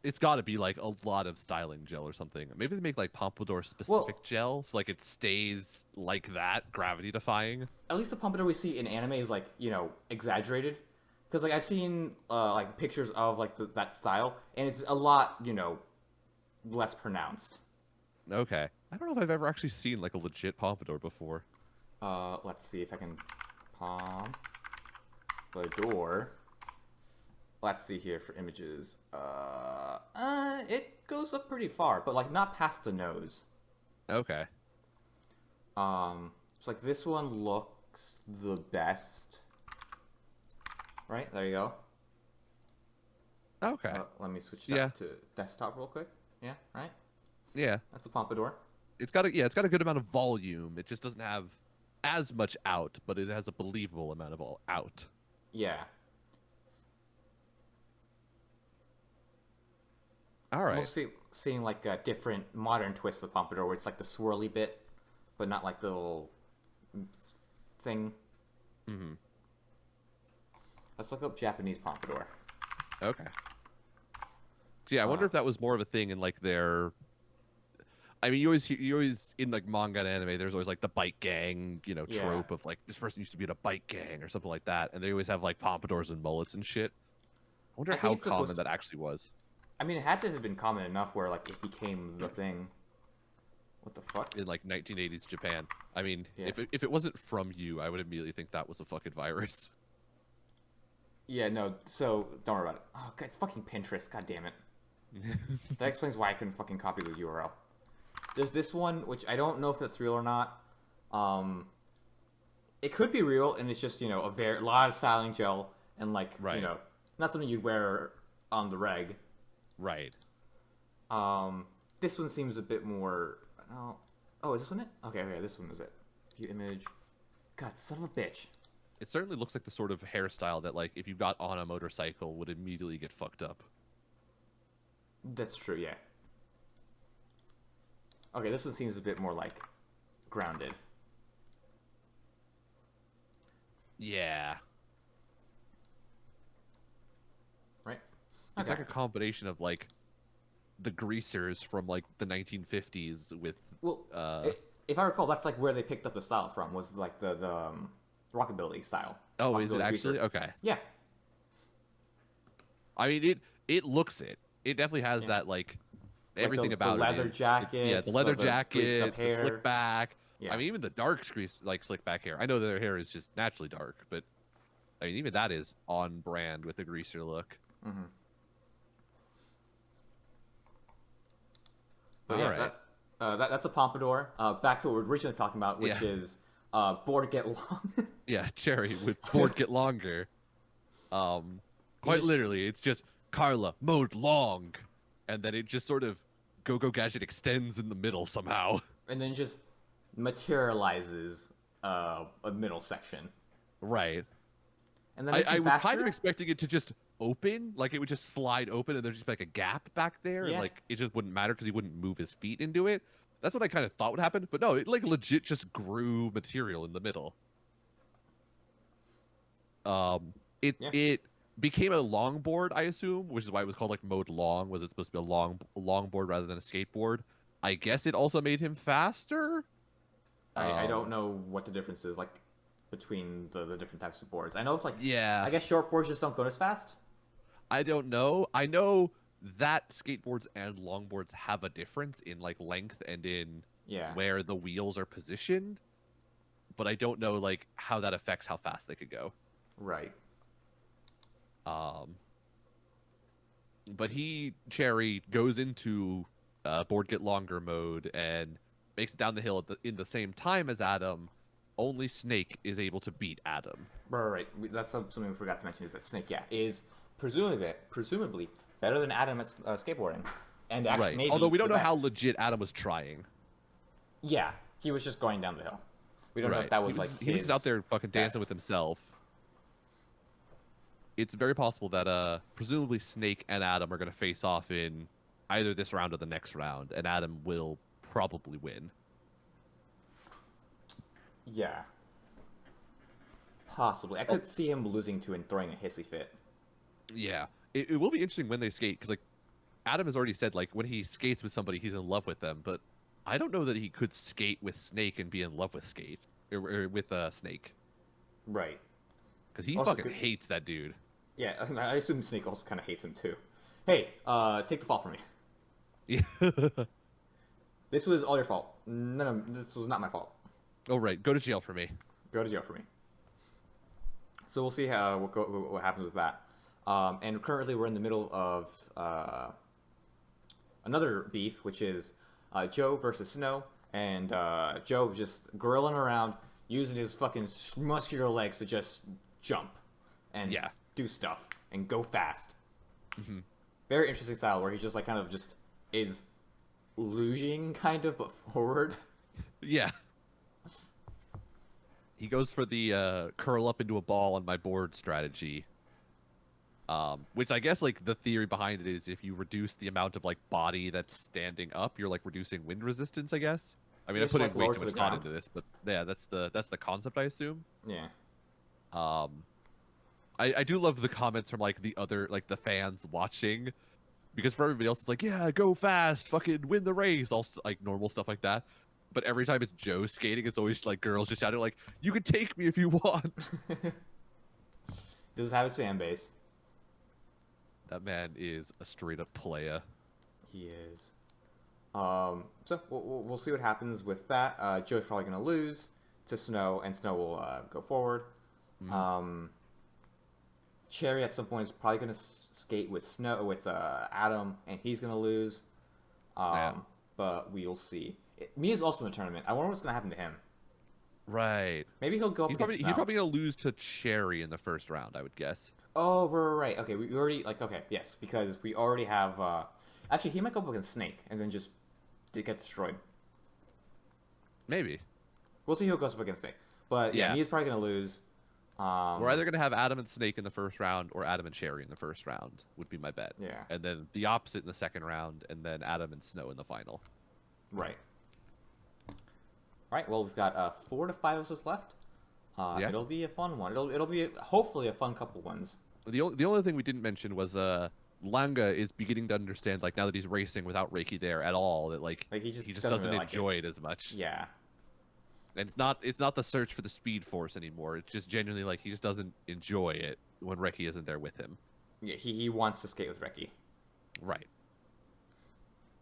It's got to be like a lot of styling gel or something. Maybe they make like pompadour specific gel, so like it stays like that, gravity defying. At least the pompadour we see in anime is like exaggerated, because like I've seen like pictures of like that style, and it's a lot less pronounced. Okay. I don't know if I've ever actually seen like a legit pompadour before. Let's see if I can pompadour. Let's see here for images. It goes up pretty far, but like not past the nose. Okay. It's like this one looks the best. Right, there you go. Okay. Let me switch that Yeah. to desktop real quick. Yeah, right? Yeah. That's the pompadour. It's got a good amount of volume. It just doesn't have as much out, but it has a believable amount of out. Yeah. All right. Mostly seeing like a different modern twist of the pompadour where it's like the swirly bit, but not like the little thing. Mm-hmm. Let's look up Japanese pompadour. Okay. So yeah, I wonder if that was more of a thing in like their. I mean, you always in like manga and anime, there's always like the bike gang, you know, Yeah. trope of like this person used to be in a bike gang or something like that, and they always have like pompadours and mullets and shit. I wonder I how think it's supposed. common that actually was I mean, it had to have been common enough where like it became the thing. What the fuck? in like 1980s Japan. I mean, Yeah. if it wasn't from you, I would immediately think that was a fucking virus. Yeah, no. So don't worry about it. Oh, God, it's fucking Pinterest. God damn it. That explains why I couldn't fucking copy the URL. There's this one which I don't know if it's real or not. It could be real, and it's just a lot of styling gel and like Right. not something you'd wear on the reg. Right. This one seems a bit more. Oh, is this one it? Okay, this one is it. View image. God, son of a bitch. It certainly looks like the sort of hairstyle that like if you got on a motorcycle would immediately get fucked up. That's true, yeah. Okay, this one seems a bit more like grounded. Yeah. Right? It's Okay. like a combination of like the greasers from like the 1950s with Well, if I recall, that's like where they picked up the style from, was like the rockabilly style. oh, is it Rockabilly actually? greaser. Okay. Yeah. I mean it looks it. It definitely has Yeah. that like Like everything the about leather it is jacket. yeah, the leather greased up jacket, the hair. slick back. Yeah. I mean even the dark like slick back hair. I know their hair is just naturally dark, but I mean even that is on brand with the greaser look. Mm-hmm. But All yeah, right. that's a pompadour. Back to what we were originally talking about, which Yeah. is board get long. Yeah, Cherry with board get longer. Quite just- literally, it's just Carla mowed long, and then it just sort of Go Gadget extends in the middle somehow. And then just materializes a middle section. Right. And then I was kind faster? of expecting it to just open, like it would just slide open, and there's just like a gap back there, and Yeah. like it just wouldn't matter because he wouldn't move his feet into it. That's what I kind of thought would happen, but no, it like legit just grew material in the middle. Yeah. It became a longboard, I assume, which is why it was called like mowed long. Was it supposed to be a longboard rather than a skateboard? I guess it also made him faster. I don't know what the difference is like between the different types of boards. I know if like Yeah, I guess short boards just don't go as fast. I don't know. I know that skateboards and longboards have a difference in like length and in Yeah. where the wheels are positioned, but I don't know like how that affects how fast they could go. Right. But Cherry goes into board get longer mode and makes it down the hill in the same time as Adam. Only Snake is able to beat Adam. Right. That's something we forgot to mention is that Snake, is presumably better than Adam at skateboarding, and actually Right. maybe Although we don't the know how best. legit Adam was trying. Yeah, he was just going down the hill. We don't know if that was he was just out there fucking dancing with himself. It's very possible that presumably Snake and Adam are going to face off in either this round or the next round, and Adam will probably win. Yeah. Possibly. I could see him losing to and throwing a hissy fit. Yeah, it will be interesting when they skate because like Adam has already said like when he skates with somebody he's in love with them, but I don't know that he could skate with Snake and be in love with or with Snake Right. because he Also fucking could- hates that dude. Yeah, I assume Snake also kind of hates him too. Hey, take the fall from me. Yeah. This was all your fault. No, this was not my fault. Oh right, go to jail for me. Go to jail for me. So we'll see what happens with that. And currently we're in the middle of another beef, which is Joe versus Snow, and Joe just grilling around, using his fucking muscular legs to just jump and Yeah. do stuff and go fast. Mm-hmm. Very interesting style where he just like kind of just is luging kind of but forward. Yeah. He goes for the curl up into a ball on my board strategy. Which I guess like the theory behind it is if you reduce the amount of like body that's standing up, you're like reducing wind resistance, I guess. I mean, I'm Just, putting like, way lower too to much the thought ground. into this, but yeah, that's the concept, I assume. Yeah. I do love the comments from like the other like the fans watching Because for everybody else, it's like, yeah, go fast, fucking win the race, all like normal stuff like that. But every time it's Joe skating, it's always like girls just shouting like, "You can take me if you want." Does have his fan base. That man is a straight up playa. He is. So we'll see what happens with that. Joe's probably gonna lose to Snow, and Snow will go forward. Mhm. Cherry at some point is probably gonna skate with Snow with Adam, and he's gonna lose. Yeah. But we'll see. Mia's also in the tournament. I wonder what's gonna happen to him. Right. Maybe he'll go up He's against probably Snow. he's probably gonna lose to Cherry in the first round, I would guess. Oh, right. Okay, we already okay, yes, because we already have. Actually, he might go up against Snake and then just get destroyed. Maybe. We'll see who goes up against Snake. But yeah, Yeah. Mia's probably gonna lose. We're either gonna have Adam and Snake in the first round or Adam and Cherry in the first round, would be my bet. Yeah. And then the opposite in the second round, and then Adam and Snow in the final. Right. Right. Well, we've got 4 to 5 episodes left. Yeah. It'll be a fun one. It'll be hopefully a fun couple ones. The only thing we didn't mention was Langa is beginning to understand, like, now that he's racing without Reiki there at all, that like He just doesn't really like enjoy it as much. Yeah. And it's not the search for the Speed Force anymore. It's just genuinely like he just doesn't enjoy it when Reiki isn't there with him. Yeah. He wants to skate with Reki. Right.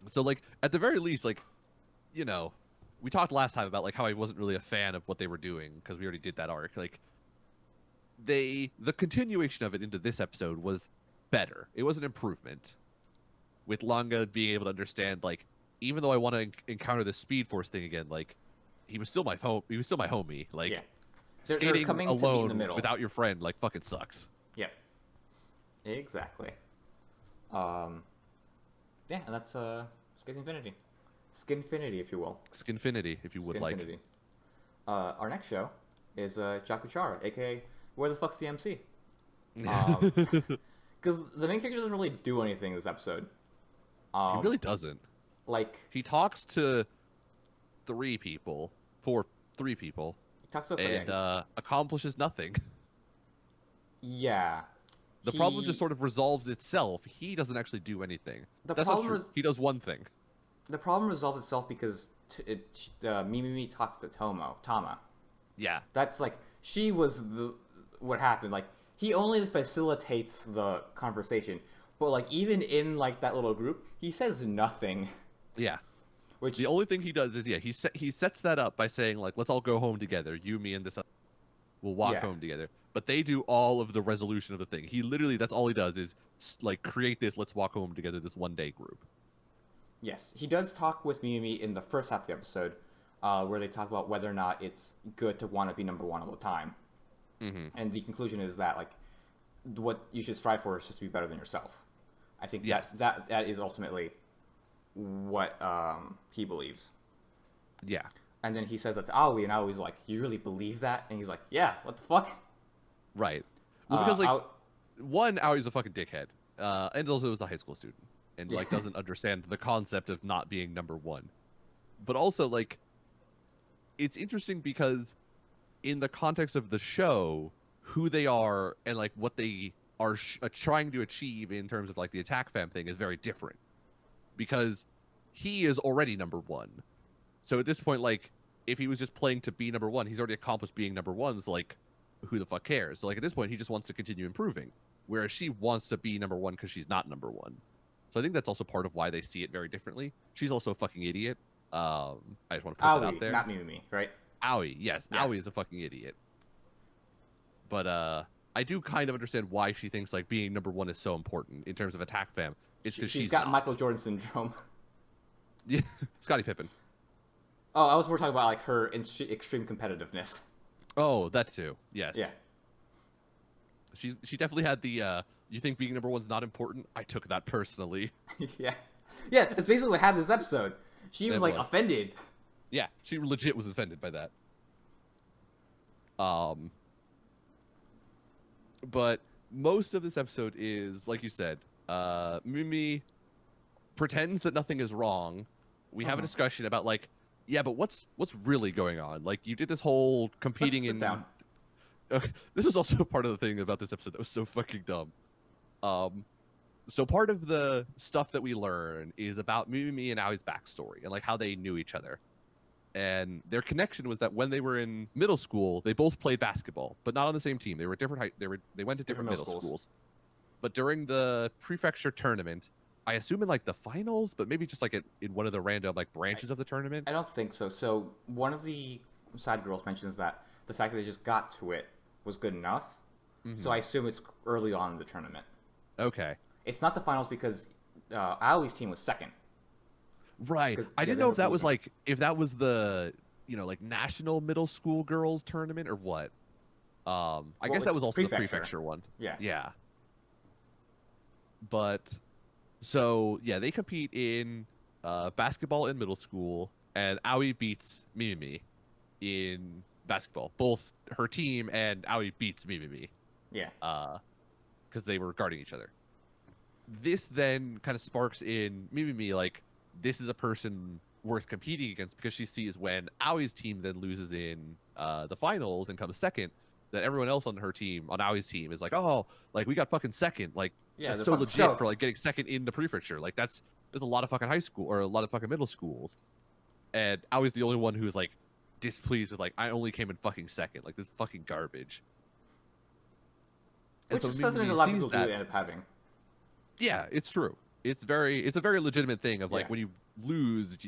So like at the very least, like, you know, we talked last time about like how I wasn't really a fan of what they were doing because we already did that arc. Like the continuation of it into this episode was better. It was an improvement. With Langa being able to understand, like, even though I want to encounter the Speed Force thing again, like, he was still my homie. Like, Yeah. They're skating coming to meet in the alone middle. without your friend, like, fucking sucks. Yep. Exactly. Yeah, and that's Skinfinity. Skinfinity, if you will. Skinfinity, if you would like. Skinfinity. Our next show is Jakuchara, aka Where the Fuck's the MC? Because the main character doesn't really do anything this episode. He really doesn't. Like, He talks to three people, he talks so and accomplishes nothing. yeah. The problem just sort of resolves itself. He doesn't actually do anything. The That's not problem true. He does one thing. The problem resolves itself because Mimimi talks to Tama. Yeah. That's like she was what happened. Like he only facilitates the conversation, but like even in like that little group, he says nothing. Yeah. Which The only thing he does is he sets that up by saying like, let's all go home together. You, me, and this other. We'll walk Yeah. home together. But they do all of the resolution of the thing. He literally, that's all he does is like create this let's walk home together this one day group. yes, he does talk with Mimimi in the first half of the episode, where they talk about whether or not it's good to want to be number one all the time. Mm-hmm. And the conclusion is that like what you should strive for is just to be better than yourself. I think Yes. that is ultimately what he believes. Yeah. And then he says that to Aoi, and Aoi's like, "You really believe that?" And he's like, "Yeah, what the fuck?" Right. Well, because like Ao- one, Aoi's a fucking dickhead, and also is a high school student, and like doesn't understand the concept of not being number one. But also like, it's interesting because, in the context of the show, who they are and like what they are trying to achieve in terms of like the attack fam thing is very different, because he is already number one. So at this point, like, if he was just playing to be number one, he's already accomplished being number one. So like, who the fuck cares? So like at this point, he just wants to continue improving, whereas she wants to be number one because she's not number one. So I think that's also part of why they see it very differently. She's also a fucking idiot. I just want to put that Aoi, out there. not Mimimi, right? Aoi, yes, Yes. Aoi is a fucking idiot. But I do kind of understand why she thinks like being number one is so important in terms of attack fam. It's because She's she's got not. Michael Jordan syndrome. Yeah, Scottie Pippen. Oh, I was more talking about like her extreme competitiveness. Oh, that too. Yes. Yeah. She definitely had the you think being number one's not important? I took that personally. Yeah. Yeah, that's basically what happened this episode. She was It like was. offended. Yeah, she legit was offended by that. But most of this episode is, like you said, Mimi pretends that nothing is wrong. We have a Mhm. discussion about like, yeah, but what's really going on? Like you did this whole competing sit in. down. Okay, this was also part of the thing about this episode that was so fucking dumb. So part of the stuff that we learn is about Mimimi and Aoi's backstory and like how they knew each other. And their connection was that when they were in middle school, they both played basketball, but not on the same team. They were different they went to different middle schools. But during the prefecture tournament, I assume in like the finals, but maybe just like in one of the random like branches of the tournament. I don't think so. So one of the side girls mentions that the fact that they just got to it was good enough. So I assume it's early on in the tournament. Okay. It's not the finals because Aoi's team was second. Right. I didn't know if that was like if that was the like national middle school girls tournament or what. I guess that was also the prefecture one. Yeah. Yeah. But so yeah, they compete in basketball in middle school, and Aoi beats Mimimi in basketball. Both her team and Aoi beats Mimimi. Yeah. Because they were guarding each other. This then kind of sparks in Mimimi like this is a person worth competing against because she sees when Aoi's team then loses in the finals and comes second, that everyone else on her team, on Aoi's team, is like, oh, like we got fucking second, like yeah, that's so legit stoked for like getting second in the prefecture. Like there's a lot of fucking high school or a lot of fucking middle schools, and Aoi's the only one who's like displeased with like I only came in fucking second, like this is fucking garbage. Which is something a lot of people do end up having. Yeah, it's true. It's a very legitimate thing of like when you lose,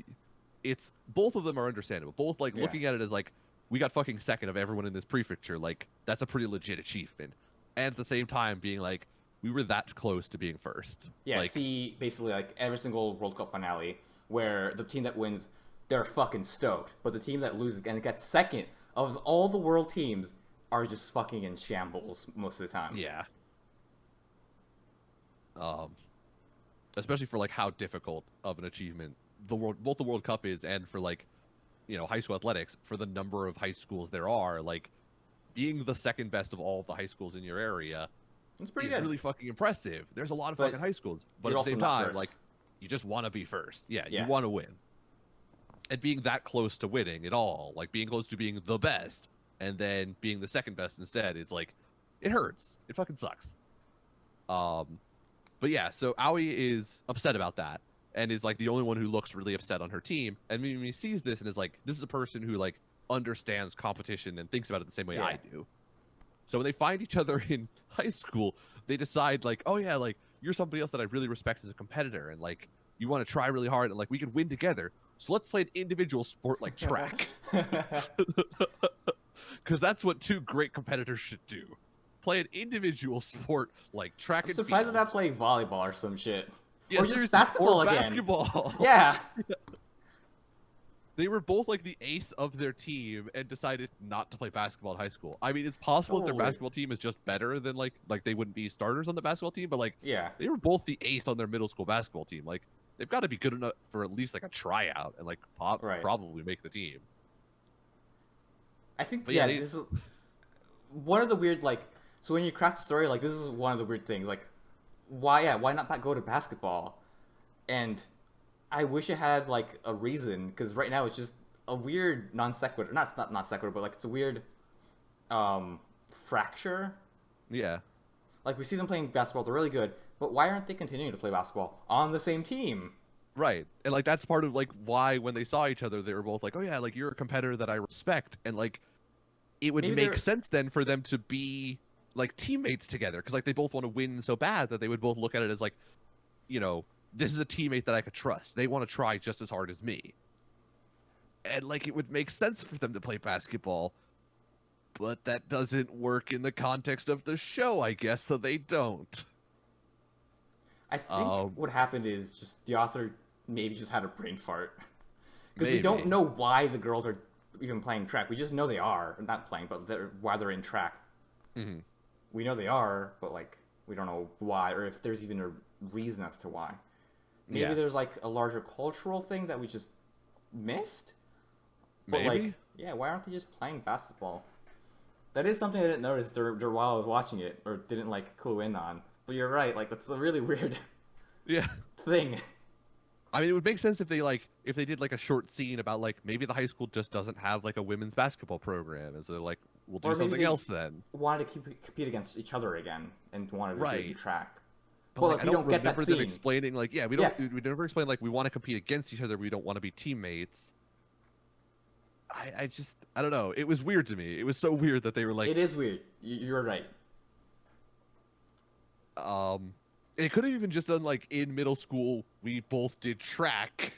it's both of them are understandable. Both like looking at it as like we got fucking second of everyone in this prefecture, like that's a pretty legit achievement. And at the same time being like we were that close to being first. Yeah, like, see basically like every single World Cup finale where the team that wins they're fucking stoked, but the team that loses and gets second of all the world teams are just fucking in shambles most of the time. Yeah. Especially for like how difficult of an achievement both the World Cup is, and for like, high school athletics, for the number of high schools there are, like being the second best of all of the high schools in your area it's pretty good. Really fucking impressive. There's a lot of fucking high schools, but at the same time, like you just want to be first. Yeah, you want to win. And being that close to winning it all, like being close to being the best, and then being the second best instead, is like, it hurts. It fucking sucks. But yeah, so Aoi is upset about that, and is like the only one who looks really upset on her team. And Mimi sees this and is like, this is a person who like understands competition and thinks about it the same way I do. So when they find each other in high school, they decide like, oh yeah, like you're somebody else that I really respect as a competitor, and like you want to try really hard, and like we can win together. So let's play an individual sport like track. Because that's what two great competitors should do. Play an individual sport like track and field. I'm surprised they're not playing volleyball or some shit. Yeah, or just basketball again. Basketball. Yeah. They were both like the ace of their team and decided not to play basketball in high school. I mean, it's possible their basketball team is just better than like they wouldn't be starters on the basketball team, but like they were both the ace on their middle school basketball team. Like they've got to be good enough for at least like a tryout and like probably make the team. I think this is one of the weird like. So when you craft a story, like this is one of the weird things. Like, why not go to basketball? And I wish it had like a reason, because right now it's just a weird non sequitur. Not non sequitur, but like it's a weird fracture. Yeah. Like we see them playing basketball, they're really good, but why aren't they continuing to play basketball on the same team? Right. And like that's part of like why when they saw each other, they were both like, oh yeah, like you're a competitor that I respect, and like it would make sense then for them to be like teammates together, because like they both want to win so bad that they would both look at it as like, this is a teammate that I could trust. They want to try just as hard as me. And like it would make sense for them to play basketball, but that doesn't work in the context of the show, I guess, so they don't. I think what happened is just the author maybe just had a brain fart. Because we don't know why the girls are even playing track. We just know they are. Not playing, but why they're in track. Mm-hmm. We know they are, but like we don't know why, or if there's even a reason as to why. Maybe there's like a larger cultural thing that we just missed. But like, why aren't they just playing basketball? That is something I didn't notice while I was watching it, or didn't like clue in on. But you're right, like that's a really weird thing. I mean, it would make sense if they did like a short scene about like maybe the high school just doesn't have like a women's basketball program, and so they're like, we'll do something else then. Wanted to compete against each other again, and wanted to do track. But Well, like like I we don't don't get that remember them scene. explaining like, yeah, we Yeah, don't we never explain like we want to compete against each other, we don't want to be teammates. I just I don't know. It was weird to me. It was so weird that they were like, it is weird. You're right. um, it could have even just done like in middle school we both did track,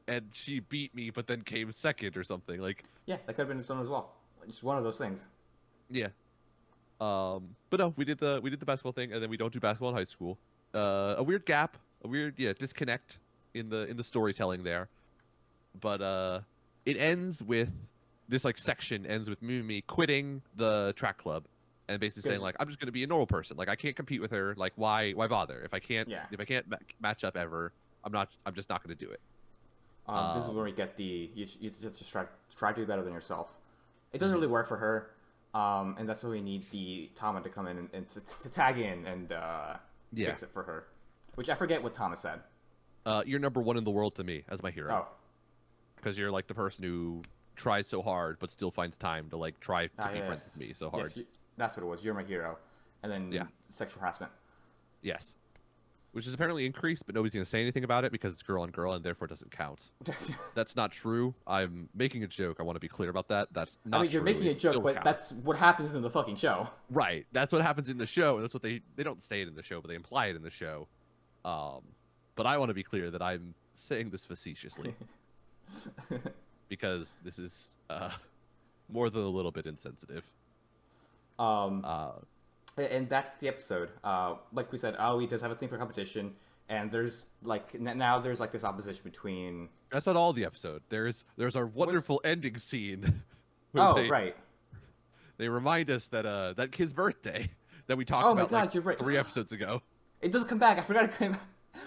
and she beat me, but then came second or something. Like, Yeah, that could have been his one as well. Just one of those things. yeah. But no, we did the basketball thing, and then we don't do basketball in high school. A weird gap, a weird disconnect in the storytelling there. But it ends with this like section ends with Mimi quitting the track club and basically saying Because like I'm just going to be a normal person. Like I can't compete with her. Like why bother? yeah, If I can't match up ever, I'm just not going to do it. this is where Um we get the you just try to do better than yourself. It doesn't mhm. really work for her, and that's why we need the Tama to come in and to tag in and Yeah. fix it for her. Which I forget what Tama said. You're number one in the world to me as my hero Oh, because you're like the person who tries so hard but still finds time to like try to be friends with yes, me so hard. yes, that's what it was. You're my hero, and then Yeah. sexual harassment. Yes. Which is apparently increased, but nobody's going to say anything about it because it's girl on girl and therefore doesn't count. That's not true. I'm making a joke. I want to be clear about that. That's not I mean, you're true. making a It joke, still but counts. that's what happens in the fucking show. Right. That's what happens in the show. That's what they don't say it in the show, but they imply it in the show. But I want to be clear that I'm saying this facetiously because this is more than a little bit insensitive. Um, Uh, and that's the episode. Like we said, Aoi does have a thing for competition, and there's like now there's like this opposition between. that's not all the episode. There's our wonderful ending scene. where Oh, they, right. They remind us that that kid's birthday that we talked Oh my about God, like you're right. 3 episodes ago. It does come back. I forgot it came.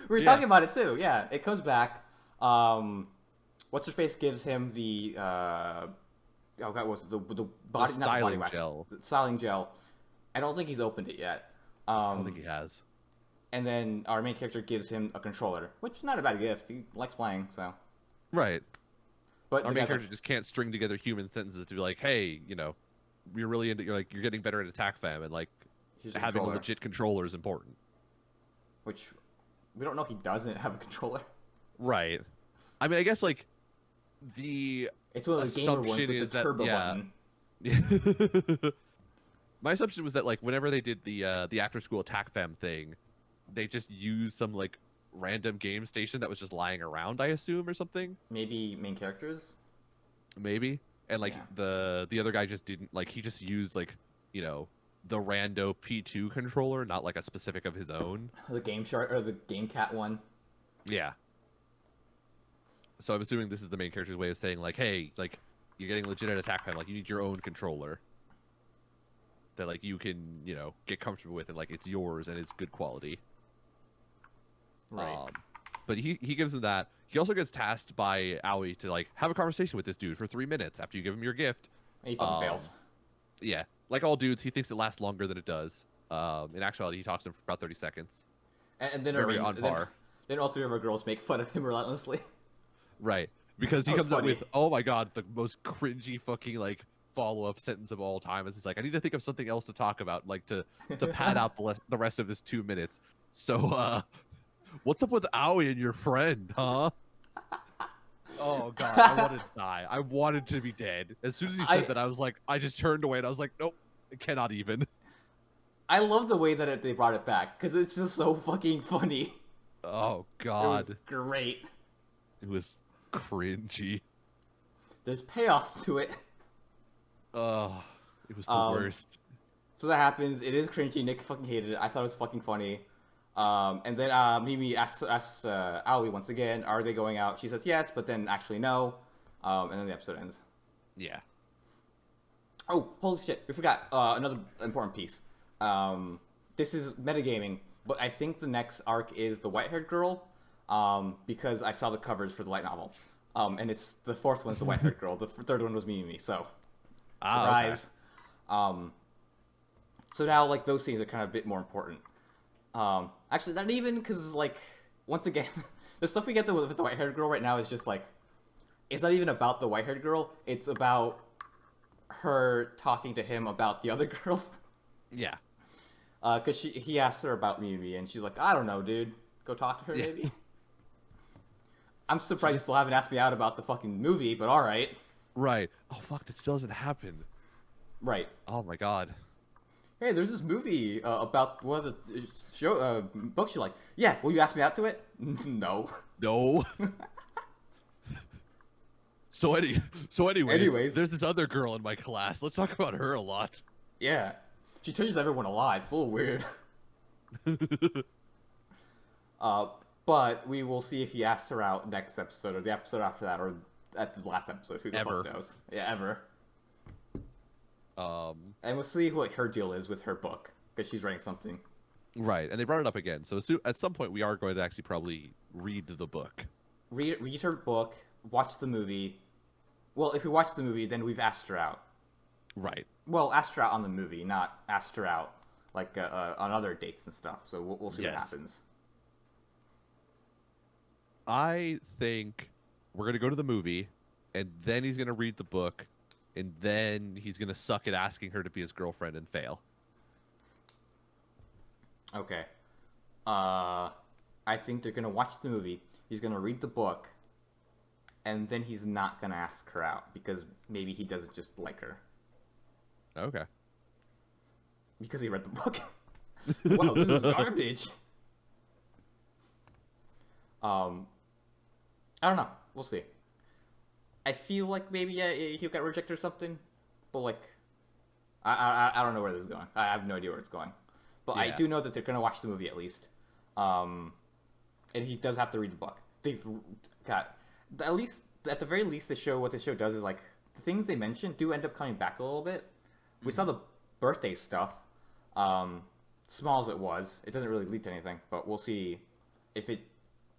We were Yeah. talking about it too. Yeah, it comes back. What's her face gives him the oh God, what was it? The body not the body styling wax, gel. the styling gel. I don't think he's opened it yet. I don't think he has. And then our main character gives him a controller, which is not a bad gift. He likes playing, so. Right. But Our the main guy's like, character just can't string together human sentences to be like, hey, you're really into you're getting better at attack fam and like here's a having a controller, legit controller is important. which we don't know if he doesn't have a controller. Right. I mean, I guess like the It's one of the gamer ones assumption with is the that turbo yeah. button. My assumption was that like whenever they did the after school attack fam thing, they just used some like random game station that was just lying around, I assume, or something. Maybe main characters. Maybe. And like Yeah. the other guy just didn't like he just used like, the rando P2 controller, not like a specific of his own. The Game Shark or the Game Cat one. Yeah. So I'm assuming this is the main character's way of saying like, hey, like you're getting legit at attack fam, like you need your own controller. That like you can, get comfortable with and like it's yours and it's good quality. Right. But he gives him that. He also gets tasked by Aoi to like have a conversation with this dude for 3 minutes after you give him your gift. And he fucking fails. Yeah, like all dudes, he thinks it lasts longer than it does. In actuality, he talks to him for about 30 seconds. And then Very on then, par. then all three of our girls make fun of him relentlessly. Right, because he That was comes up funny. with, oh my god, the most cringy fucking like follow-up sentence of all time. Is he's like, I need to think of something else to talk about, like to pad out the rest of this 2 minutes. So, what's up with Aoi and your friend, huh? Oh god, I wanted to die. I wanted to be dead. As soon as he said that, I was like, I just turned away and I was like, nope, it cannot even. I love the way that they brought it back because it's just so fucking funny. Oh It god, was great. it was cringy. There's payoff to it. Oh, it was the worst. So that happens. It is cringy. Nick fucking hated it. I thought it was fucking funny. And then Mimi asks Aoi once again, are they going out? She says yes, but then actually no. And then the episode ends. Yeah. Oh, holy shit. We forgot another important piece. This is metagaming, but I think the next arc is the white-haired girl, because I saw the covers for the light novel. And it's the fourth one's the white-haired girl. The third one was Mimi, so surprise. Okay. So now, like, those scenes are kind of a bit more important. Actually, not even, because, like, once again, the stuff we get with the white-haired girl right now is just, like, it's not even about the white-haired girl, it's about her talking to him about the other girls. Yeah. Cause he asked her about Mimi, and she's like, I don't know, dude. Go talk to her, Yeah. maybe. I'm surprised you just still haven't asked me out about the fucking movie, but all right. right. Oh fuck, that still hasn't happened. Right. Oh my god. Hey, there's this movie about one of the books you like. Yeah, will you ask me out to it? No. No. So anyways, Anyways, there's this other girl in my class. Let's talk about her a lot. yeah. She touches everyone a lot. It's a little weird. Uh, but we will see if he asks her out next episode or the episode after that or at the last episode. Who the Ever. fuck knows? Yeah, ever. And we'll see what her deal is with her book because she's writing something. Right, and they brought it up again. So at some point, we are going to actually probably read the book. Read her book. Watch the movie. Well, if we watch the movie, then we've asked her out. Right. Well, asked her out on the movie, not asked her out like on other dates and stuff. So we'll see what Yes. happens. I think we're gonna go to the movie, and then he's gonna read the book, and then he's gonna suck at asking her to be his girlfriend and fail. Okay. I think they're gonna watch the movie. He's gonna read the book, and then he's not gonna ask her out because maybe he doesn't just like her Okay. because he read the book. Wow, this is garbage. I don't know. We'll see. I feel like maybe he'll get rejected or something, but like, I don't know where this is going. I have no idea where it's going, but I Yeah. do know that they're gonna watch the movie at least, and he does have to read the book. They've got at the very least, the show what the show does is like the things they mention do end up coming back a little bit. We saw the birthday stuff, small as it was. It doesn't really lead to anything, but we'll see if it.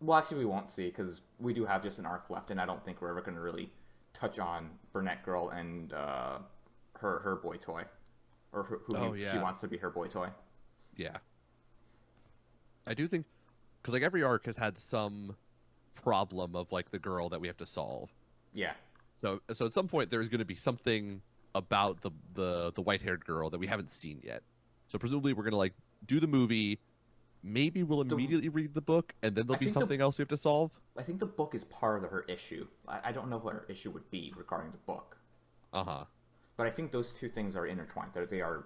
Well, actually, we won't see because we do have just an arc left, and I don't think we're ever going to really touch on Burnett Girl and her boy toy, or who he yeah. wants to be her boy toy. Yeah. I do think, because like every arc has had some problem of like the girl that we have to solve. Yeah, So at some point there's going to be something about the white-haired girl that we haven't seen yet. So presumably we're going to like do the movie, maybe we'll immediately read the book, and then I there'll be think the- something else we have to solve. I think the book is part of her issue. I don't know what her issue would be regarding the book, Uh-huh. but I think those two things are intertwined. They are,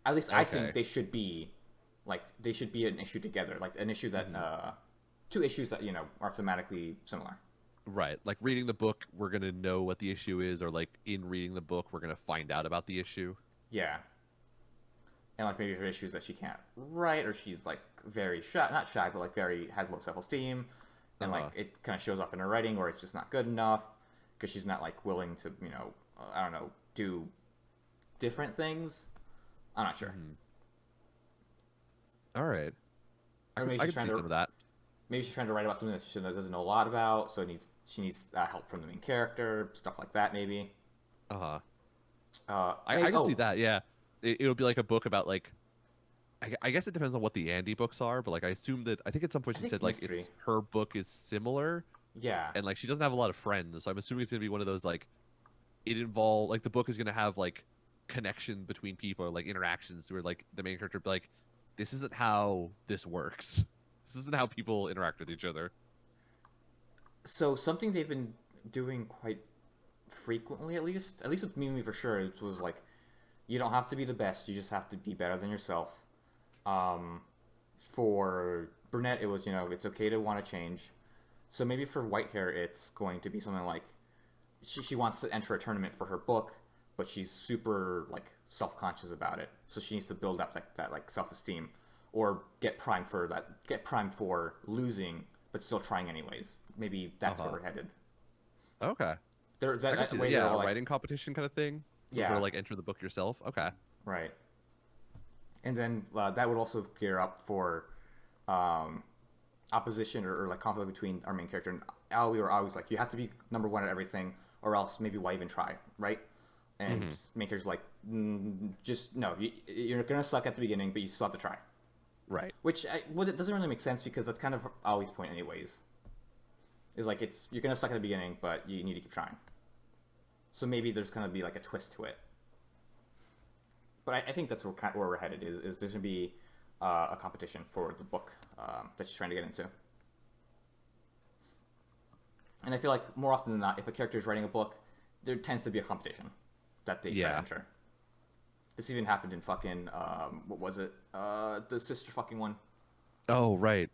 at least I think Okay. they should be, like they should be an issue together, like an issue that two issues that are thematically similar. Right. Like reading the book, we're going to know what the issue is, or like in reading the book, we're going to find out about the issue. Yeah. And like maybe her issues that she can't write, or she's like very shy, not shy, but like very has low self-esteem, and Uh-huh. like it kind of shows off in her writing, or it's just not good enough because she's not like willing to, I don't know, do different things. I'm not sure. Mhm. All right. Or maybe I she's can trying see to some of that. maybe she's trying to write about something that she doesn't know a lot about, so she needs help from the main character, stuff like that, maybe. Uh-huh. Hey, I can see that, yeah. It'll be like a book about like I guess it depends on what the Andy books are, but like I assume that I think at some point I she think said like mystery. it's her book is similar, Yeah, and like she doesn't have a lot of friends, so I'm assuming it's gonna be one of those like the book is gonna have like connection between people or like interactions where like the main character be like, this isn't how this works. This isn't how people interact with each other. so something they've been doing quite frequently, at least with Mimi for sure, it was like, you don't have to be the best, you just have to be better than yourself. For Brunette, it was, it's okay to want to change. So maybe for Whitehair, it's going to be something like, she wants to enter a tournament for her book, but she's super like self-conscious about it, so she needs to build up that like self-esteem, or get primed for losing but still trying anyways. Maybe that's where Uh-huh. we're headed. Okay. There, I that, can that see way that. Yeah, they're a like, writing competition kind of thing. So Yeah. for like enter the book yourself. Okay. right. And then that would also gear up for opposition or like conflict between our main character and Al. We were always like, you have to be number one at everything, or else maybe why even try, right? And main character's like, just no, you're gonna suck at the beginning, but you still have to try. Right. Which it doesn't really make sense because that's kind of Ali's point anyways. Is like you're gonna suck at the beginning, but you need to keep trying. So maybe there's gonna be like a twist to it. But I think that's where we're headed. Is there's gonna be a competition for the book that she's trying to get into. And I feel like more often than not, if a character is writing a book, there tends to be a competition that they try to enter. This even happened in fucking what was it? The sister fucking one. Oh right.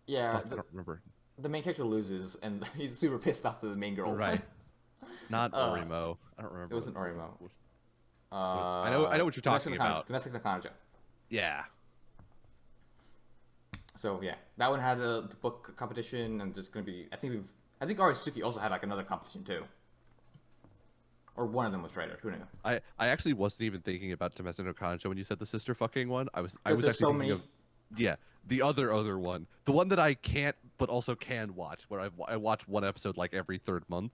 Yeah, Fuck, I don't remember. the main character loses, and he's super pissed off to the main girl. Right. Not Orimo. I don't remember. It wasn't Orimo. I know what you're talking about. Domestic Nakanaja. Yeah. So yeah, that one had the book competition, and there's gonna be. I think Aritsuki also had like another competition too. Or one of them was writer. Who knew? I actually wasn't even thinking about Domestic no Kanjo when you said the sister fucking one. I was There's actually so thinking many. of the other one, the one that I can't but also can watch, where I watch one episode like every third month.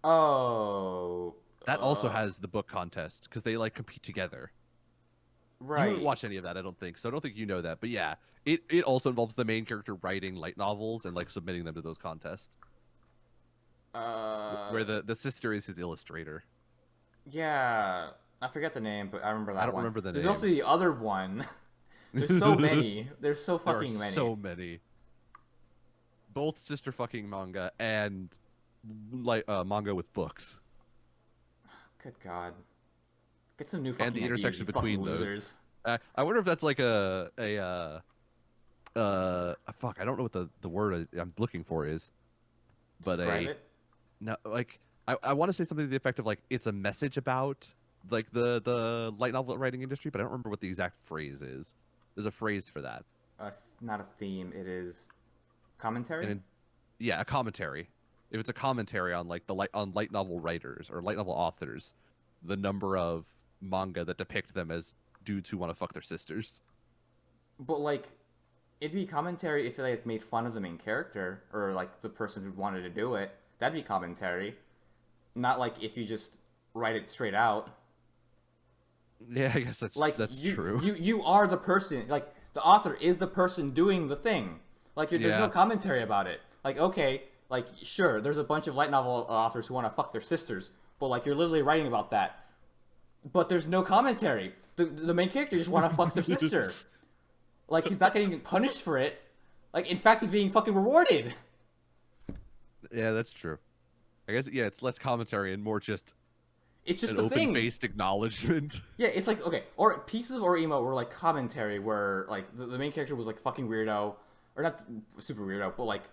Oh. That also has the book contest because they like compete together. Right. You haven't watched any of that, I don't think. So I don't think you know that. But yeah, it also involves the main character writing light novels and like submitting them to those contests. Where the sister is his illustrator. Yeah, I forget the name, but I remember that one. I don't remember the There's name. also the other one. There's so many. There's so There are fucking many. so many. Both sister fucking manga and like manga with books. Good God. Get some new fucking And the ideas, intersection you between fucking those. losers. I wonder if that's like fuck, I don't know what the word I'm looking for is. But Describe it. no, like I want to say something to the effect of like it's a message about like the light novel writing industry, but I don't remember what the exact phrase is. There's a phrase for that. Not a theme. It is commentary. And yeah, a commentary. If it's a commentary on like light novel writers or light novel authors, the number of manga that depict them as dudes who want to fuck their sisters. But like, it'd be commentary if they like, made fun of the main character or like the person who wanted to do it. That'd be commentary. Not like if you just write it straight out. Yeah, I guess that's true. You are the person. Like the author is the person doing the thing. Like there's no commentary about it. Like okay, like sure, there's a bunch of light novel authors who want to fuck their sisters, but like you're literally writing about that. But there's no commentary. The main character just want to fuck their sister. Like he's not getting punished for it. Like in fact, he's being fucking rewarded. Yeah, that's true. I guess it's less commentary and more just It's just an the thing. open-faced acknowledgement. Yeah, it's like okay, or pieces of Orimo were like commentary where like the main character was like fucking weirdo, or not super weirdo, but like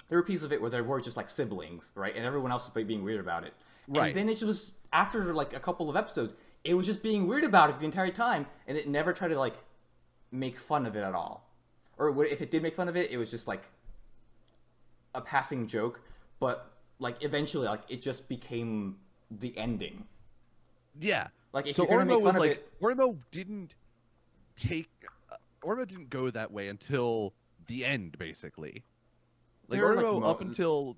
there were pieces of it where they were just like siblings, right? And everyone else was being weird about it. Right. And then it was after like a couple of episodes, it was just being weird about it the entire time, and it never tried to like make fun of it at all. Or if it did make fun of it, it was just like a passing joke. But like eventually, like it just became the ending. Yeah. Like if So you're gonna Orimo make was fun of like it, Orimo didn't go that way until the end, basically. Like There were, like, Orimo up until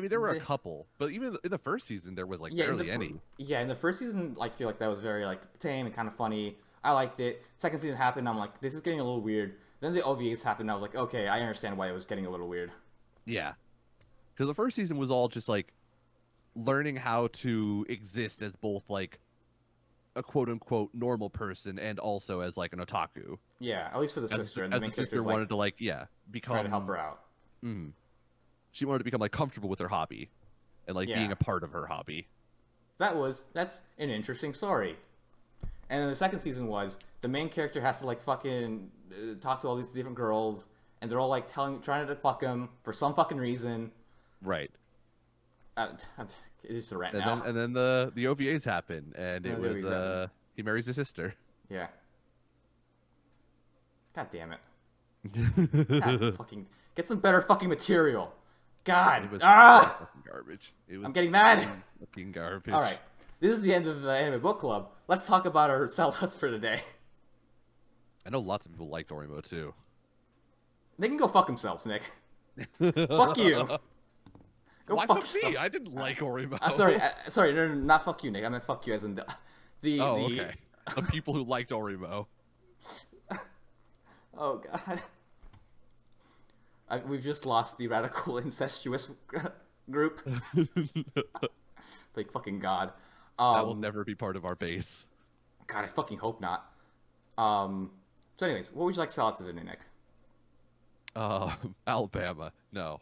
there were a the- couple, but even in the first season there was like yeah, barely any. Yeah, in the first season, like, I feel like that was very like tame and kind of funny. I liked it. Second season happened, I'm like, this is getting a little weird. Then the OVAs happened, and I was like, okay, I understand why it was getting a little weird. Yeah. Because the first season was all just like learning how to exist as both like a quote unquote normal person and also as like an otaku. Yeah, at least for the As, sister. And as the main the sister character's, wanted to like become try to help her out. Mhm. She wanted to become like comfortable with her hobby and like Yeah. being a part of her hobby. That's an interesting story. And then the second season was the main character has to like fucking talk to all these different girls, and they're all like trying to fuck him for some fucking reason. Right. It's just a rant And now. then the OVAs happen and Yeah, it the was OVAs happen. he marries his sister. Yeah. God damn it. God, fucking get some better fucking material. God. It was Ah! fucking garbage. It was I'm getting mad. fucking garbage. All right. This is the end of the anime book club. Let's talk about our sellouts for today. I know lots of people like Dorimo too. They can go fuck themselves, Nick. Fuck you. Go Why fuck fuck yourself. me? I didn't like Orimo. Sorry, no, not fuck you, Nick. I meant fuck you as in the Okay. The people who liked Orimo. Oh god. We've just lost the radical incestuous group. Like fucking god. That will never be part of our base. God, I fucking hope not. So anyways, what would you like to sell out to today, Nick? Alabama. No.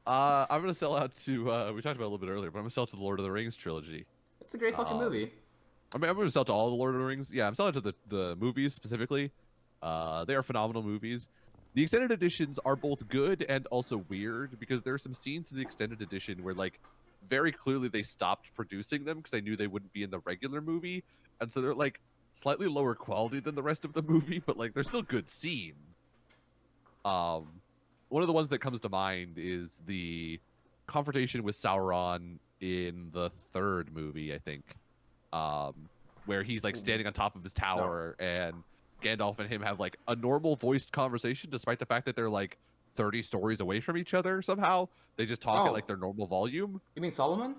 Uh, I'm gonna sell out to. We talked about it a little bit earlier, but I'm gonna sell to the Lord of the Rings trilogy. It's a great fucking Um, movie. I mean, I'm gonna sell to all the Lord of the Rings. Yeah, I'm selling to the movies specifically. They are phenomenal movies. The extended editions are both good and also weird because there are some scenes in the extended edition where, like, very clearly they stopped producing them because they knew they wouldn't be in the regular movie, and so they're like slightly lower quality than the rest of the movie, but like they're still good scenes. Um, one of the ones that comes to mind is the confrontation with Sauron in the third movie, I think, where he's like standing on top of his No. tower and Gandalf and him have like a normal voiced conversation, despite the fact that they're like 30 stories away from each other. Somehow they just talk at Oh, like their normal volume. you mean Solomon?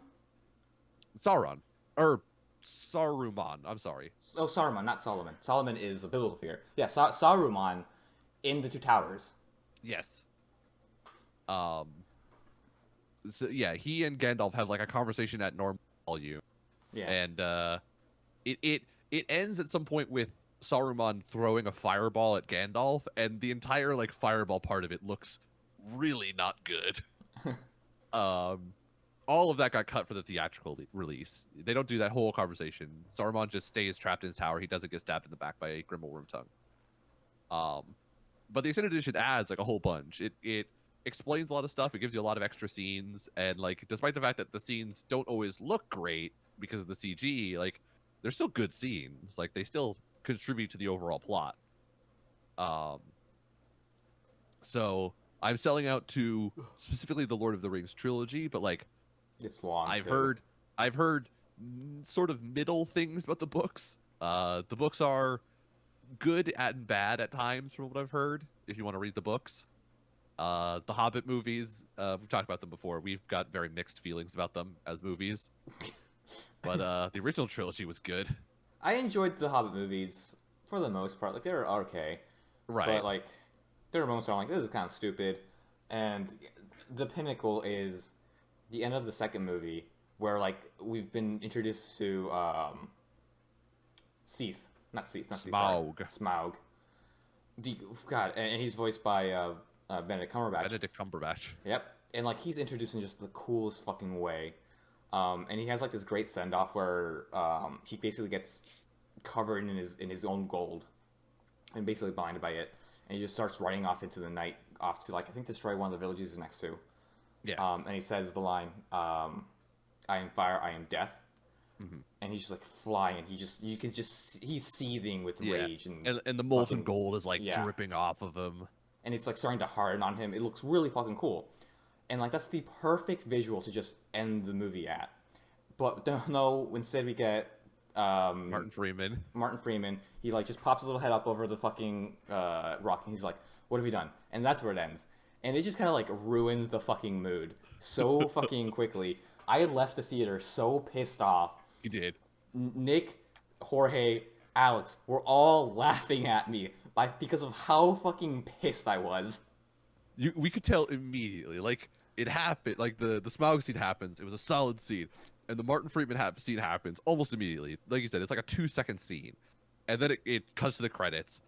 Sauron or Saruman. I'm sorry. Oh, Saruman, not Solomon. Solomon is a biblical figure. Yeah, Saruman in the Two Towers. Yes. Um. So yeah, he and Gandalf have like a conversation at normal volume, Yeah. and it ends at some point with Saruman throwing a fireball at Gandalf, and the entire like fireball part of it looks really not good. Um, all of that got cut for the theatrical release. They don't do that whole conversation. Saruman just stays trapped in his tower. He doesn't get stabbed in the back by a Grimble Wormtongue. But the extended edition adds like a whole bunch. It explains a lot of stuff. It gives you a lot of extra scenes, and like despite the fact that the scenes don't always look great because of the CG, like they're still good scenes. Like they still contribute to the overall plot. Um, so I'm selling out to specifically the Lord of the Rings trilogy, but like It's long. I've too. heard sort of middle things about the books. The books are good and bad at times, from what I've heard. If you want to read the books, the Hobbit movies, we've talked about them before. We've got very mixed feelings about them as movies, but the original trilogy was good. I enjoyed the Hobbit movies for the most part. Like they were okay, Right. but like there were moments where I'm like, this is kind of stupid. And the pinnacle is the end of the second movie, where like we've been introduced to Seath, not Seath, not Seath, sorry. Smaug. Smaug. The God, and he's voiced by Benedict Cumberbatch. Benedict Cumberbatch. Yep, and like he's introduced in just the coolest fucking way. And he has like this great send off where he basically gets covered in his own gold, and basically blinded by it, and he just starts running off into the night, off to like I think destroy one of the villages he's next to. Yeah. And he says the line, "I am fire, I am death," and he's just like flying, and you can just he's seething with Yeah. rage And the molten fucking- gold is like yeah. dripping off of him. and it's like starting to harden on him. It looks really fucking cool, and like that's the perfect visual to just end the movie at. But no, instead we get Martin Freeman. Martin Freeman. He like just pops his little head up over the fucking rock, and he's like, "What have you done?" And that's where it ends. And it just kind of like ruins the fucking mood so fucking quickly. I left the theater so pissed off. He did. Nick, Jorge, Alex were all laughing at me because of how fucking pissed I was. We could tell immediately. Like it happened. Like the Smaug scene happens. It was a solid scene, and the Martin Freeman scene happens almost immediately. Like you said, it's like a 2-second scene, and then it cuts to the credits,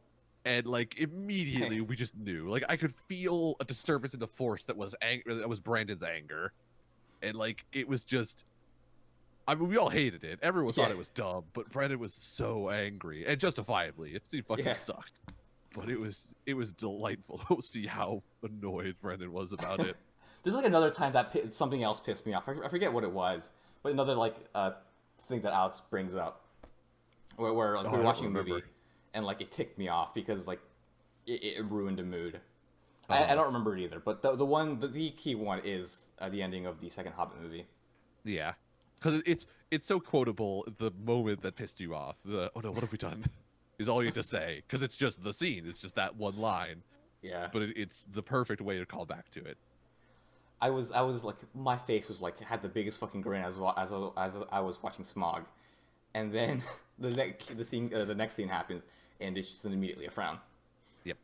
and like immediately we just knew. Like I could feel a disturbance in the force that was Brandon's anger, and like it was just. I mean, we all hated it. Everyone thought Yeah. it was dumb, but Brandon was so angry, and justifiably. It fucking Yeah. sucked. But it was delightful to see how annoyed Brendan was about it. There's like another time that something else pissed me off. I forget what it was, but another like thing that Alex brings up, where like, Oh, we I were don't watching a movie, remember. and like it ticked me off because like it ruined a mood. I Uh-huh. don't remember it either, but the key one is the ending of the second Hobbit movie. Yeah, because it's so quotable. The moment that pissed you off, oh no, what have we done? Is all you have to say because it's just the scene. It's just that one line, Yeah, but it's the perfect way to call back to it. I was like my face was like had the biggest fucking grin as I was watching Smog, and then the next scene happens, and it's just immediately a frown. Yep.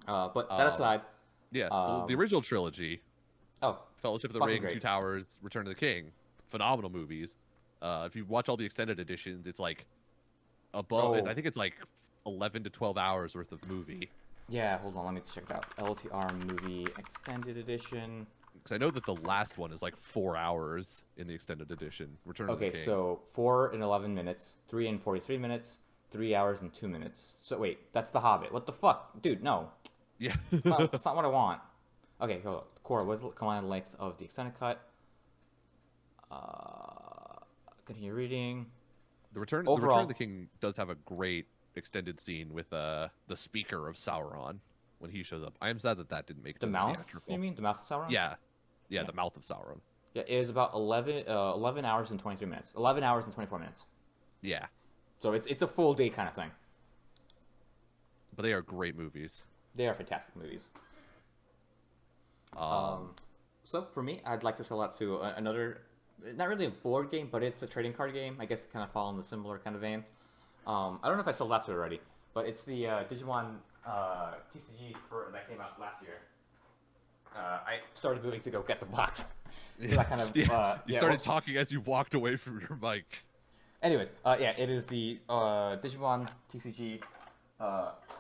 But that aside, Yeah, the original trilogy, oh, Fellowship of the fucking Ring, great. Two Towers, Return of the King, phenomenal movies. If you watch all the extended editions, it's like above. Oh. I think it's like 11 to 12 hours worth of movie. Yeah, hold on, let me check it out. LTR movie extended edition. Because I know that the last one is like 4 hours in the extended edition. Return of the Okay, King. so 4 and 11 minutes, 3 and 43 minutes, 3 hours and 2 minutes. So wait, that's The Hobbit. What the fuck? Dude, no. Yeah. That's not what I want. Okay, hold on. Core, what is the combined length of the extended cut? Continue reading. The Return Overall- of the King does have a great extended scene with the speaker of Sauron when he shows up. I am sad that that didn't make it The to mouth, theatrical. you mean? The mouth of Sauron? Yeah. Yeah. The mouth of Sauron. Yeah, it is about 11 hours and 23 minutes. 11 hours and 24 minutes. Yeah. So it's a full day kind of thing. But they are great movies. They are fantastic movies. Um, So for me, I'd like to sell out to another, not really a board game, but it's a trading card game. I guess it kind of fall in the similar kind of vein. I don't know if I sold that to it already, but it's the Digimon TCG that came out last year. I started moving to go get the box. So that kind of you started oops. talking as you walked away from your mic. Anyways, yeah, it is the Digimon TCG.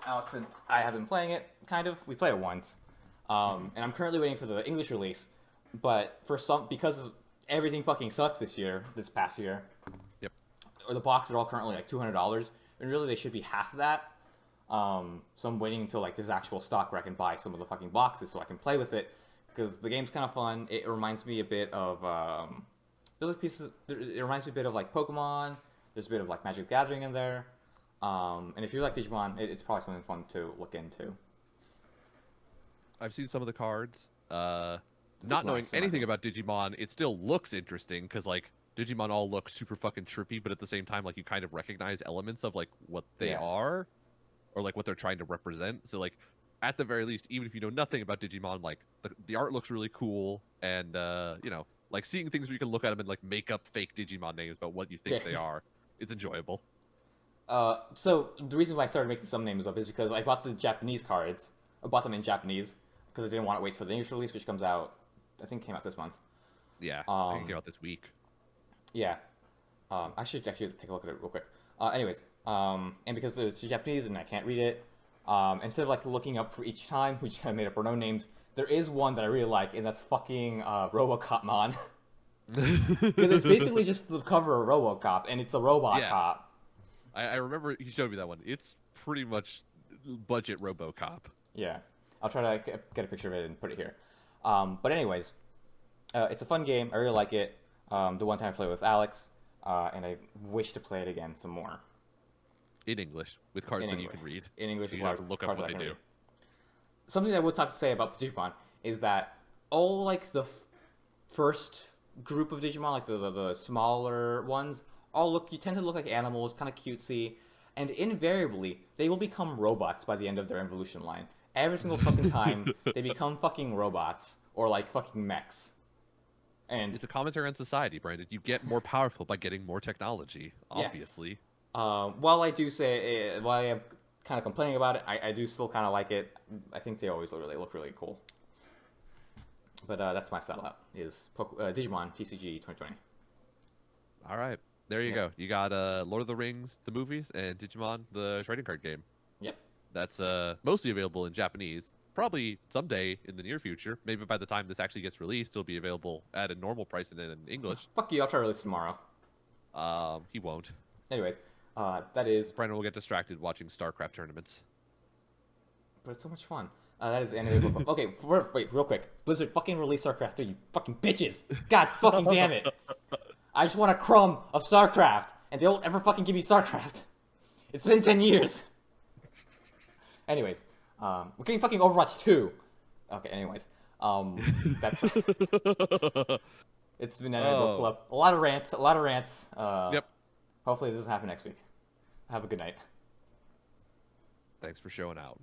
Alex and I have been playing it, kind of. We played it once. And I'm currently waiting for the English release. But because everything fucking sucks this past year, Yep. or the boxes are all currently like $200, and really they should be half of that. So I'm waiting until like there's actual stock where I can buy some of the fucking boxes so I can play with it, because the game's kind of fun. It reminds me a bit of those pieces. It reminds me a bit of like Pokemon. There's a bit of like Magic the Gathering in there. And if you like Digimon, it's probably something fun to look into. I've seen some of the cards. Not knowing nice, anything about Digimon, it still looks interesting because like Digimon all look super fucking trippy, but at the same time, like you kind of recognize elements of like what they Yeah. are, or like what they're trying to represent. So like, at the very least, even if you know nothing about Digimon, like the art looks really cool, and you know, like seeing things where you can look at them and like make up fake Digimon names about what you think Yeah. they are is enjoyable. So the reason why I started making some names up is because I bought the Japanese cards. I bought them in Japanese because I didn't want to wait for the English release, which comes out, I think, came out this month. Yeah, I think it came out this week. Yeah. I should actually take a look at it real quick. Anyways, and because it's Japanese and I can't read it, instead of like looking up for each time, which I made up our own names, there is one that I really like, and that's fucking RoboCopmon. Because it's basically just the cover of RoboCop, and it's a robot Yeah. cop. I remember he showed me that one. It's pretty much budget RoboCop. Yeah, I'll try to get a picture of it and put it here. But anyways, it's a fun game. I really like it. The one time I played with Alex, and I wish to play it again some more. In English, with cards In that you English. can read. In English, You with don't have to cards- look up cards what that I they can do. read. Something I would talk to say about the Digimon is that all like the first group of Digimon, like the smaller ones, you tend to look like animals, kind of cutesy, and invariably they will become robots by the end of their evolution line. Every single fucking time they become fucking robots or like fucking mechs. And It's a commentary on society, Brandon. You get more powerful by getting more technology, Yeah. obviously. while I do say, while I am kind of complaining about it, I do still kind of like it. I think they always look really cool. But that's my sellout, is Digimon TCG 2020. All right. There you Yeah. go. You got Lord of the Rings, the movies, and Digimon, the trading card game. Yep. That's mostly available in Japanese. Probably someday in the near future. Maybe by the time this actually gets released, it'll be available at a normal price and in English. Fuck you, I'll try to release tomorrow. He won't. Anyways, that is, Brandon will get distracted watching StarCraft tournaments. but it's so much fun. That is anime book. Okay, wait, real quick. Blizzard fucking release StarCraft 3, you fucking bitches. God fucking damn it. I just want a crumb of StarCraft, and they won't ever fucking give me StarCraft. It's been 10 years. Anyways, we're getting fucking Overwatch 2. Okay, anyways, that's it's been Anime Book Oh. Club. A lot of rants. Yep. Hopefully this doesn't happen next week. Have a good night. Thanks for showing out.